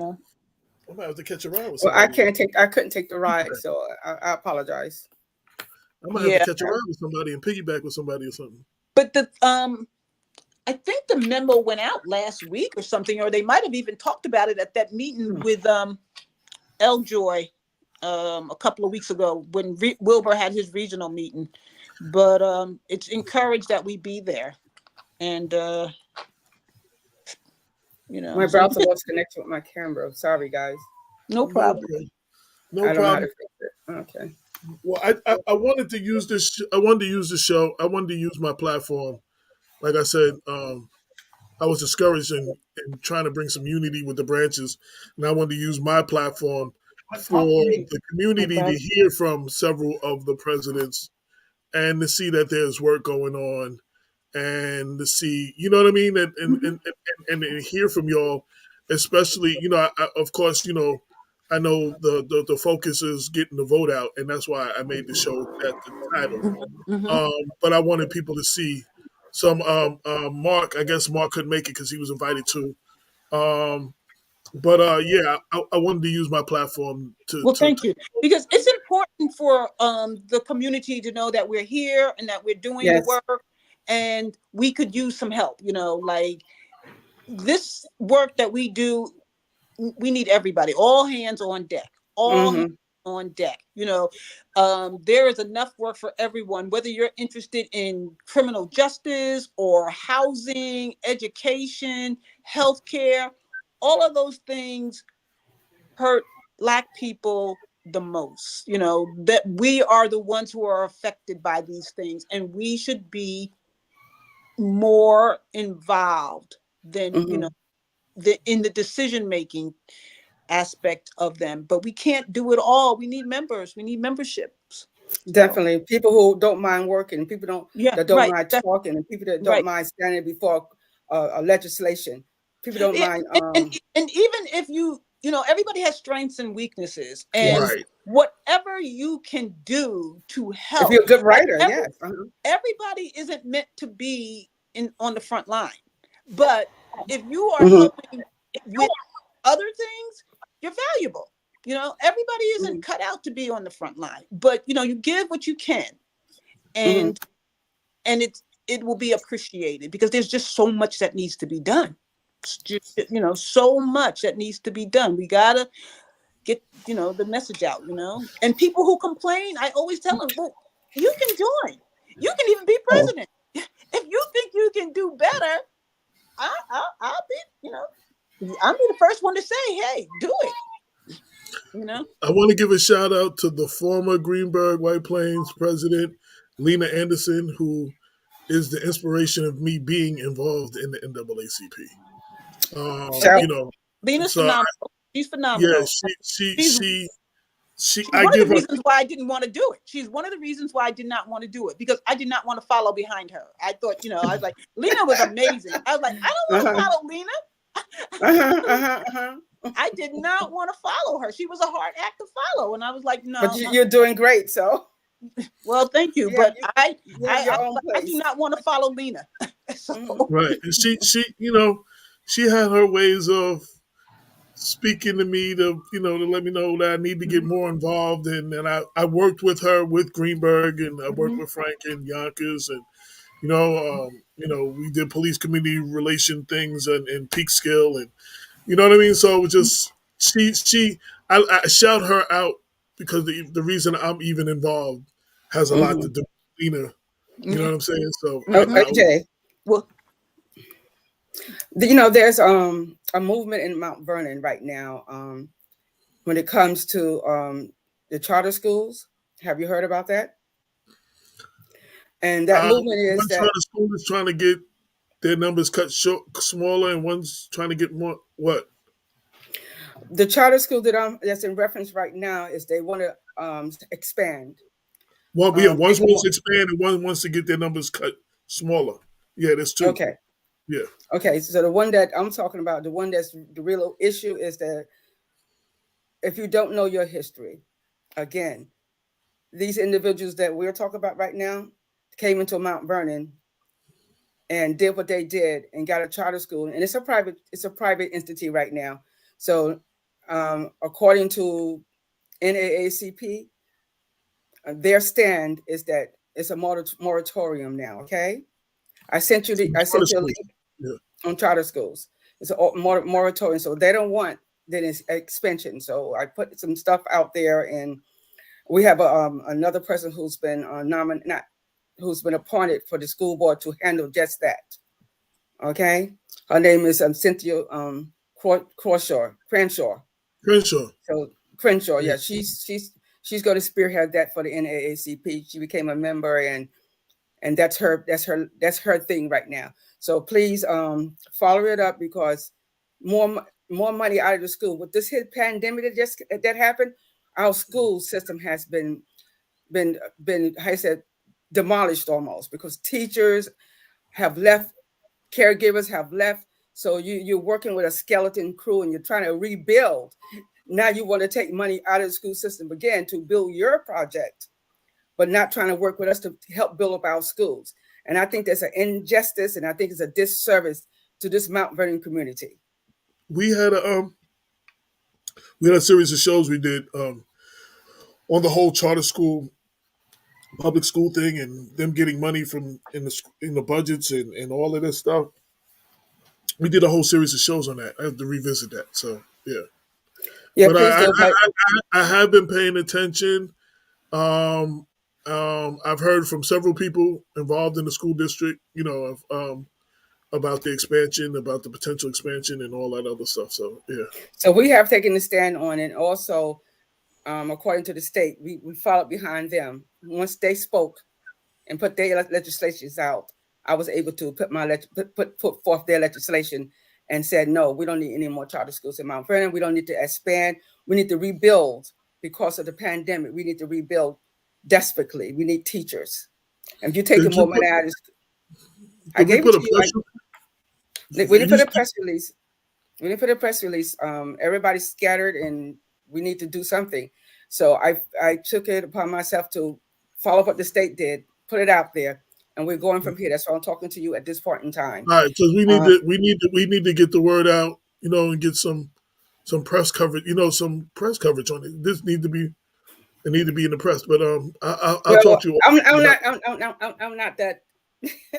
might have to catch a ride with Well, I somebody. couldn't take the ride, so I apologize. I might have Yeah. to catch a ride with somebody and piggyback with somebody or something. But I think the memo went out last week or something, or they might have even talked about it at that meeting with Eljoy a couple of weeks ago when Wilbur had his regional meeting. But it's encouraged that we be there, and My browser was connected with my camera. Sorry, guys. no problem. No I don't know how problem. to fix it. Okay. Well, I wanted to use this. I wanted to use the show. I wanted to use my platform. Like I said, I was discouraged in trying to bring some unity with the branches, and I wanted to use my platform for the community to hear from several of the presidents and to see that there's work going on, and to see, you know what I mean, and hear from y'all, especially, of course, I know the focus is getting the vote out, and that's why I made the show at the title. Mm-hmm. But I wanted people to see some. Mark, I guess Mark couldn't make it because he was invited to. But yeah, I wanted to use my platform to. Well, thank you, because it's important for the community to know that we're here and that we're doing the Yes. work, and we could use some help. Like this work that we do, we need everybody, all hands on deck, all hands on deck. There is enough work for everyone, whether you're interested in criminal justice or housing, education, healthcare. All of those things hurt Black people the most, that we are the ones who are affected by these things, and we should be more involved than in the decision making. aspect of them, but we can't do it all. We need members. We need memberships. Definitely, people who don't mind working, people Yeah, that don't right. mind talking, and people that don't Right. mind standing before a legislation. People don't Yeah, mind. and even if everybody has strengths and weaknesses, and Yes, Right. whatever you can do to if you're help, a good like writer, yes. everybody isn't meant to be on the front line, but if you are Mhm, helping with other things, you're valuable. Everybody isn't mhm, cut out to be on the front line, but you give what you can, mhm, and it will be appreciated, because there's just so much that needs to be done. So much that needs to be done. We gotta get the message out. And people who complain, I always tell them, well, you can join. You can even be mhm. president. If you think you can do better, I'll be I'll be the first one to say, hey, do it. you know I want to give a shout out to the former Greenberg White Plains president, Lena Anderson, who is the inspiration of me being involved in the NAACP. and Shout, Lena's So phenomenal. She's yeah, phenomenal. she she's she she. She's I one of give the her reasons why I didn't want to do it. She's one of the reasons why I did not want to do it, because I did not want to follow behind her. I thought, I was like, Lena was amazing. I was like, I don't want to uh-huh, follow Lena. I did not want to follow her. She was a hard act to follow, and I was like, but no. you're doing great. So Well, thank you, you have but you have your own I do place. not want to follow Lena. So Mhm, right, and she had her ways of speaking to me to let me know that I need to get mhm, more involved, and I worked with her with Greenberg, and I worked mhm, with Frank and Yonkers, and we did police community relation things and Peekskill, and you know what I mean. So it was just I shout her out because the reason I'm even involved has a lot to mhm. do with Lena. You know mhm, what I'm saying? So Oh, mhm. I was AJ, Well, there's a movement in Mount Vernon right now when it comes to the charter schools. Have you heard about that? And that movement is one that charter school is trying to get their numbers cut short, smaller, and one's trying to get more. What? the charter school that's in reference right now is they want to expand. One's People wants to want, expand and one wants to get their numbers cut smaller. Yeah, there's two. okay, Yeah. okay. So the one that I'm talking about, the one that's the real issue is that if you don't know your history, again, these individuals that we're talking about right now came into Mount Vernon and did what they did and got a charter school, and it's a private entity right now. So according to NAACP, their stand is that it's a moratorium now. Okay, I Charter sent you a school. link Yeah. on charter schools. It's a moratorium, so they don't want the expansion. So I put some stuff out there, and we have another person who's been not who's been appointed for the school board to handle just that. Okay, her name is Cynthia Crenshaw. Crenshaw. So Crenshaw, Yeah. yeah, she's going to spearhead that for the NAACP. She became a member, and that's her thing right now. So please follow it up, because more money out of the school with this hit pandemic that happened. Our school system has been how I said demolished almost, because teachers have left, caregivers have left. So you're working with a skeleton crew and you're trying to rebuild. Now you want to take money out of the school system again to build your project, but not trying to work with us to help build up our schools. And I think that's an injustice, and I think it's a disservice to this Mount Vernon community. We had a series of shows we did on the whole charter school public school thing and them getting money from in the budgets and all of this stuff. We did a whole series of shows on that. I have to revisit that. So yeah, Yeah, but please do. But I have been paying attention. Um, I've heard from several people involved in the school district. About the expansion, about the potential expansion, and all that other stuff. So yeah, so we have taken a stand on it. Also, according to the state, we followed behind them. Once they spoke and put their legislations out, I was able to put forth their legislation, and said, no, we don't need any more charter schools in Mount Vernon. We don't need to expand. We need to rebuild because of the pandemic. We need to rebuild desperately. We need teachers. And if you're taking more money out of I gave it to you. We didn't put a press release. We didn't put a press release. Everybody's scattered and we need to do something. So I took it upon myself to follow up what the state did, put it out there, and we're going from here. That's why I'm talking to you at this point in time. All right, because we need to get the word out, and get some press coverage, some press coverage on it. This need to be in the press. But I'll talk to you. I'm not that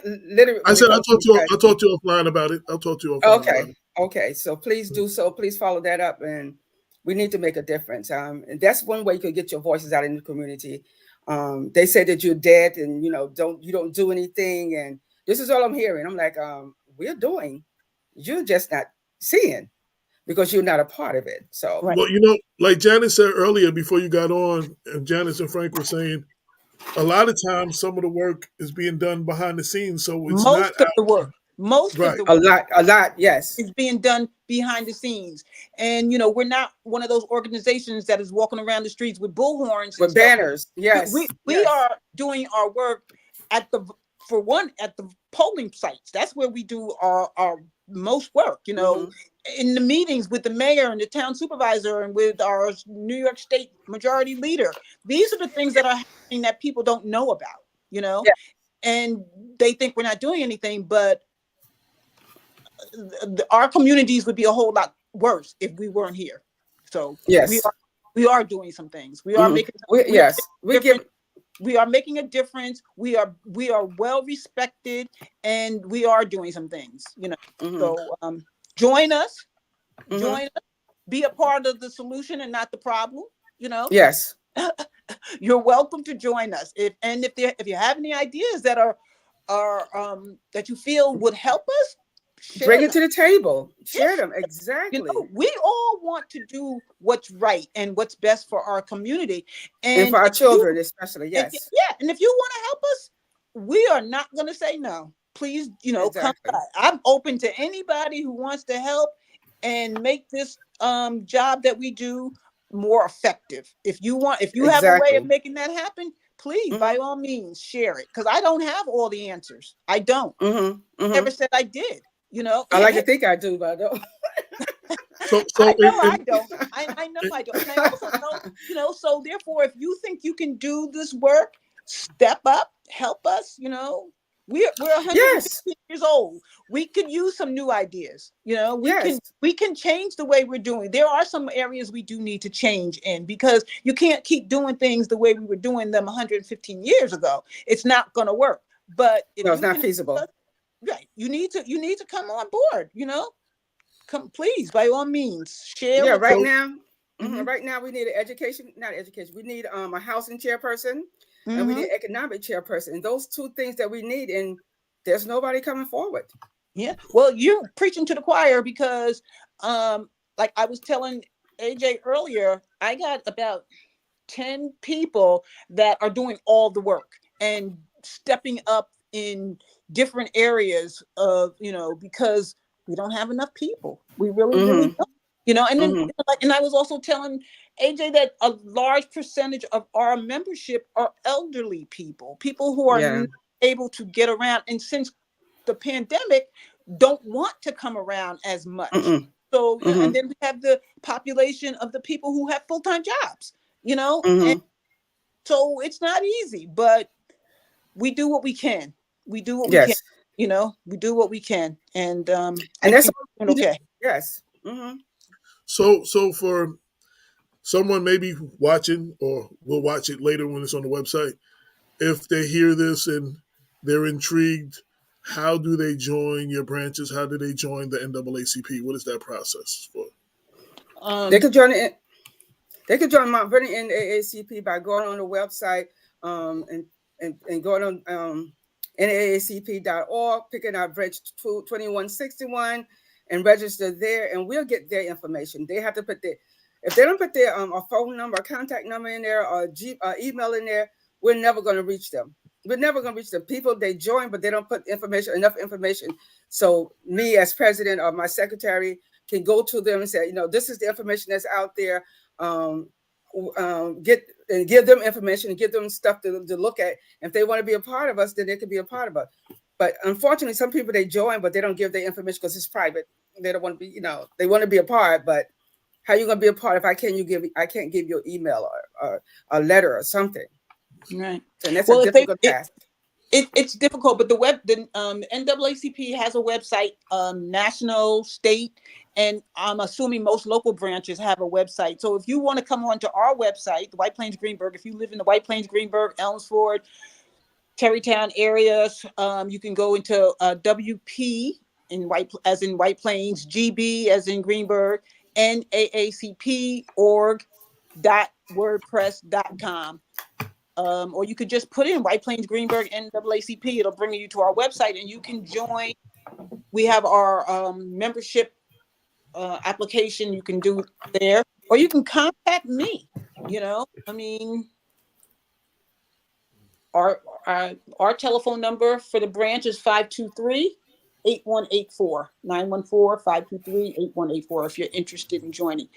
literally. I said I'll talk to you offline about it. I'll talk to you offline. Okay. Okay. So please do so. Please follow that up, and we need to make a difference. And that's one way you could get your voices out in the community. They say that you're dead and you don't do anything, and this is all I'm hearing. I'm like, we're doing, you're just not seeing because you're not a part of it. So well, like Janice said earlier before you got on, and Janice and Frank were saying, a lot of times some of the work is being done behind the scenes, so it's most of the work. A lot, yes, is being done behind the scenes, and we're not one of those organizations that is walking around the streets with bullhorns, with banners. Yes, we are doing our work at the polling sites. That's where we do our most work. In the meetings with the mayor and the town supervisor and with our New York State majority leader. These are the things that are happening that people don't know about. And they think we're not doing anything, but our communities would be a whole lot worse if we weren't here. So yes, we are doing some things. We are making we are making a difference. We are well respected, and we are doing some things. So join us, be a part of the solution and not the problem. Yes. You're welcome to join us. If you have any ideas that are that you feel would help us, bring it to the table. Share them. Exactly. We all want to do what's right and what's best for our community and for our children, especially. Yes. And if you want to help us, we are not going to say no. Please, exactly. Come by. I'm open to anybody who wants to help and make this job that we do more effective. If you have a way of making that happen, please, by all means, share it. Because I don't have all the answers. I don't. Never said I did. I like to think I do, but I don't. I know I don't. I know I don't. And I also know, so therefore, if you think you can do this work, step up, help us. We're 150 years old. We could use some new ideas. We can change the way we're doing. There are some areas we do need to change in, because you can't keep doing things the way we were doing them 115 years ago. It's not going to work. But it's not feasible. Right. You need to come on board, come, please, by all means, share. Yeah. Right now, right now we need not education. We need a housing chairperson and we need an economic chairperson. And those two things that we need, and there's nobody coming forward. Yeah. Well, you're preaching to the choir, because like I was telling AJ earlier, I got about 10 people that are doing all the work and stepping up in different areas of, because we don't have enough people. We really don't. And then and I was also telling AJ that a large percentage of our membership are elderly people who are not able to get around, and since the pandemic, don't want to come around as much. So and then we have the population of the people who have full-time jobs, and so it's not easy, but we do what we can. We do what we can. We do what we can, and that's okay. Yes. So for someone maybe watching, or will watch it later when it's on the website, if they hear this and they're intrigued, how do they join your branches? How do they join the NAACP? What is that process for? They could join it. They could join Mount Vernon NAACP by going on the website and going on NAACP.org, picking out Bridge 2161 and register there, and we'll get their information. They have to put if they don't put their a phone number, a contact number in there, or email in there, we're never going to reach them. we're never going to reach the people. They join, but they don't put enough information. So me as president or my secretary can go to them and say, this is the information that's out there. Um, get and give them information and give them stuff to look at. If they want to be a part of us, then they can be a part of us. But unfortunately, some people, they join, but they don't give their information because it's private. They don't want to be, they want to be a part, but how are you going to be a part if I can't give you an email or a letter or something? Right. And that's Well, a difficult task. It's difficult, but the NAACP has a website, national, state, and I'm assuming most local branches have a website. So if you want to come onto our website, the White Plains Greenberg, if you live in the White Plains Greenberg, Elmsford, Terrytown areas, you can go into WP as in White Plains, GB as in Greenberg, naacp.org.wordpress.com. Or you could just put in White Plains Greenberg NAACP. It'll bring you to our website and you can join. We have our membership application you can do there, or you can contact me. I mean, our telephone number for the branch is 523-8184, 914-523-8184 if you're interested in joining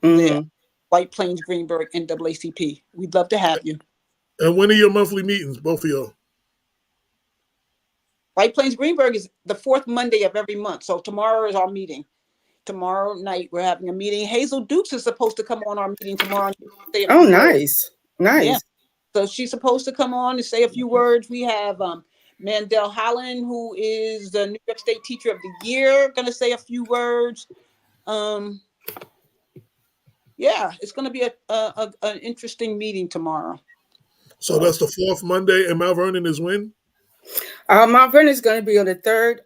the White Plains Greenberg NAACP. We'd love to have you. And when are your monthly meetings, both of y'all? White Plains Greenberg is the fourth Monday of every month. So tomorrow is our meeting. Tomorrow night we're having a meeting. Hazel Dukes is supposed to come on our meeting tomorrow. Oh, nice. Nice. Yeah. So she's supposed to come on and say a few words. We have Mandel Holland, who is the New York State Teacher of the Year, going to say a few words. Yeah, it's going to be an interesting meeting tomorrow. So that's the fourth Monday, and Mount Vernon is when? Mount Vernon is going to be on the third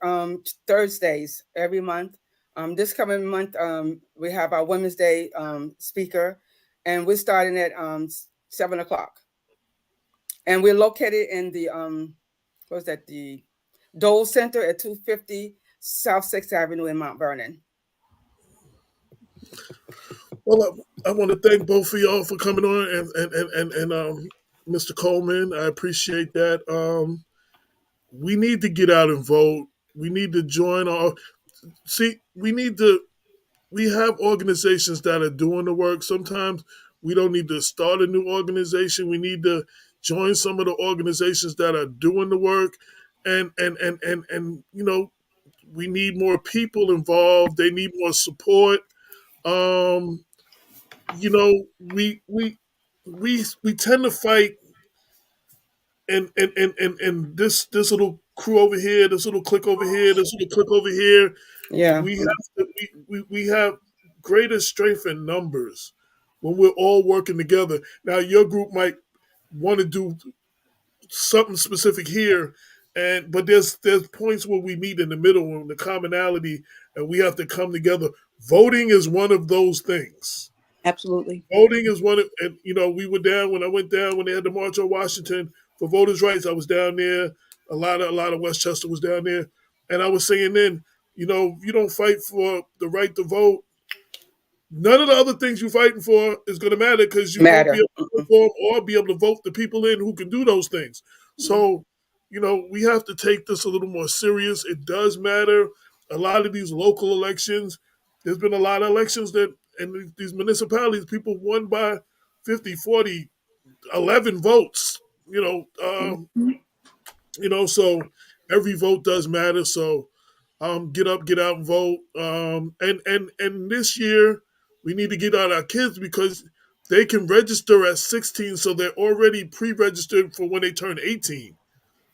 Thursdays every month. This coming month, we have our Women's Day speaker, and we're starting at 7:00. And we're located in the the Dole Center at 250 South 6th Avenue in Mount Vernon. Well, I want to thank both of y'all for coming on, and Mr. Coleman, I appreciate that. We need to get out and vote. We need to join our. We have organizations that are doing the work. Sometimes we don't need to start a new organization. We need to join some of the organizations that are doing the work, and we need more people involved. They need more support. We tend to fight, and this little crew over here, this little clique over here, this little clique over here. Yeah, we have greater strength in numbers when we're all working together. Now, your group might want to do something specific here, but there's points where we meet in the middle, in the commonality, and we have to come together. Voting is one of those things. Absolutely. Voting is one of, and we were down when I went down when they had the March on Washington for voters' rights. I was down there. A lot of Westchester was down there, and I was saying then, you don't fight for the right to vote, none of the other things you're fighting for is going to matter because you won't be able to vote for them or be able to vote the people in who can do those things. So, we have to take this a little more serious. It does matter. A lot of these local elections, there's been a lot of elections that, in these municipalities, people won by 50, 40, 11 votes, so every vote does matter. So, get up, get out, and vote. And this year we need to get out our kids because they can register at 16, so they're already pre-registered for when they turn 18.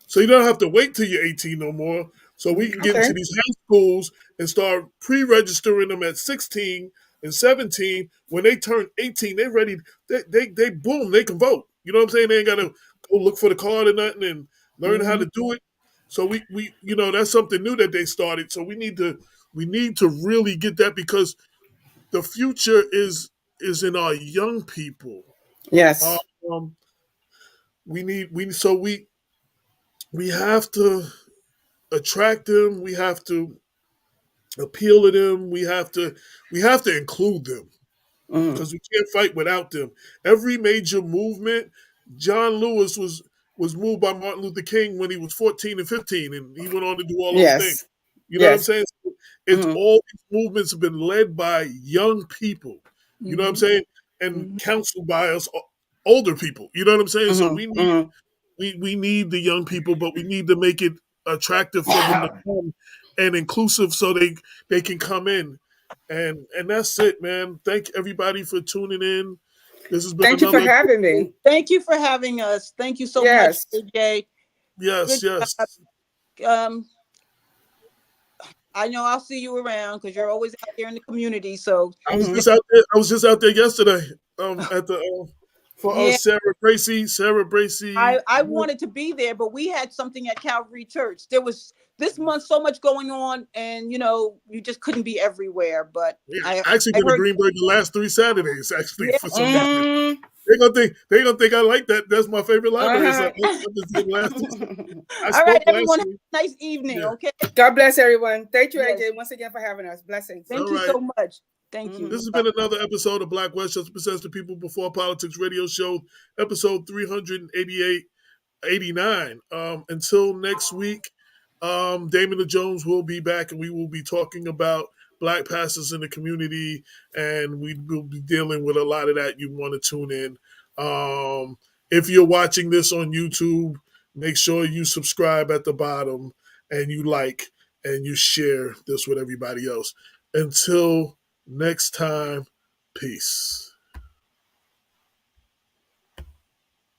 So you don't have to wait till you're 18 no more. So we can get into these high schools and start pre-registering them at 16 and 17. When they turn 18, they're ready. They boom, they can vote. You know what I'm saying? They ain't got to go look for the card or nothing and learn how to do it. So we that's something new that they started. So we need to really get that because the future is in our young people. Yes. We have to attract them. We have to appeal to them. We have to include them because we can't fight without them. Every major movement, John Lewis was was moved by Martin Luther King when he was 14 and 15, and he went on to do all those things. Yes. You know what I'm Yes. saying? It's Mhm. all these movements have been led by young people. You know what I'm Mhm. saying? And Mhm. counseled by us older people. You know what I'm saying? So Mhm. Mhm. we need the young people, but we need to make it attractive for them to come and inclusive so they can come in. And that's it, man. Thank everybody for tuning in. This has been Thank you for another having me. Thank you for having us. Thank you so much, Yes. AJ. yes, Good job. yes. Um, I know I'll see you around because you're always out there in the community. So, I was Mhm. just out there. I was just out there yesterday. At the for yeah, Sarah Bracy. Sarah Bracy. I wanted to be there, but we had something at Calvary Church. There was this month so much going on, and you just couldn't be everywhere. But Yeah, I I actually I been to heard, Greenberg the last 3 Saturdays. Actually, yeah, for some that, reason, Mm. they gonna think I like that. That's my favorite library. So Uh-huh. I've been seeing the last 3 Saturdays. I all right, spoke everyone, last have week. a nice evening. Yeah. Okay, God bless everyone. Thank you, yes, AJ, once again for having us. Blessings. All thank you right. so much. Thank you. This Mhm. has Bye. been another episode of Black Westchester presents the People Before Politics Radio Show, episode 388. 89. Until next week, Damon the Jones will be back and we will be talking about black pastors in the community, and we will be dealing with a lot of that. You want to tune in. If you're watching this on YouTube, make sure you subscribe at the bottom and you like and you share this with everybody else. Until next time, peace.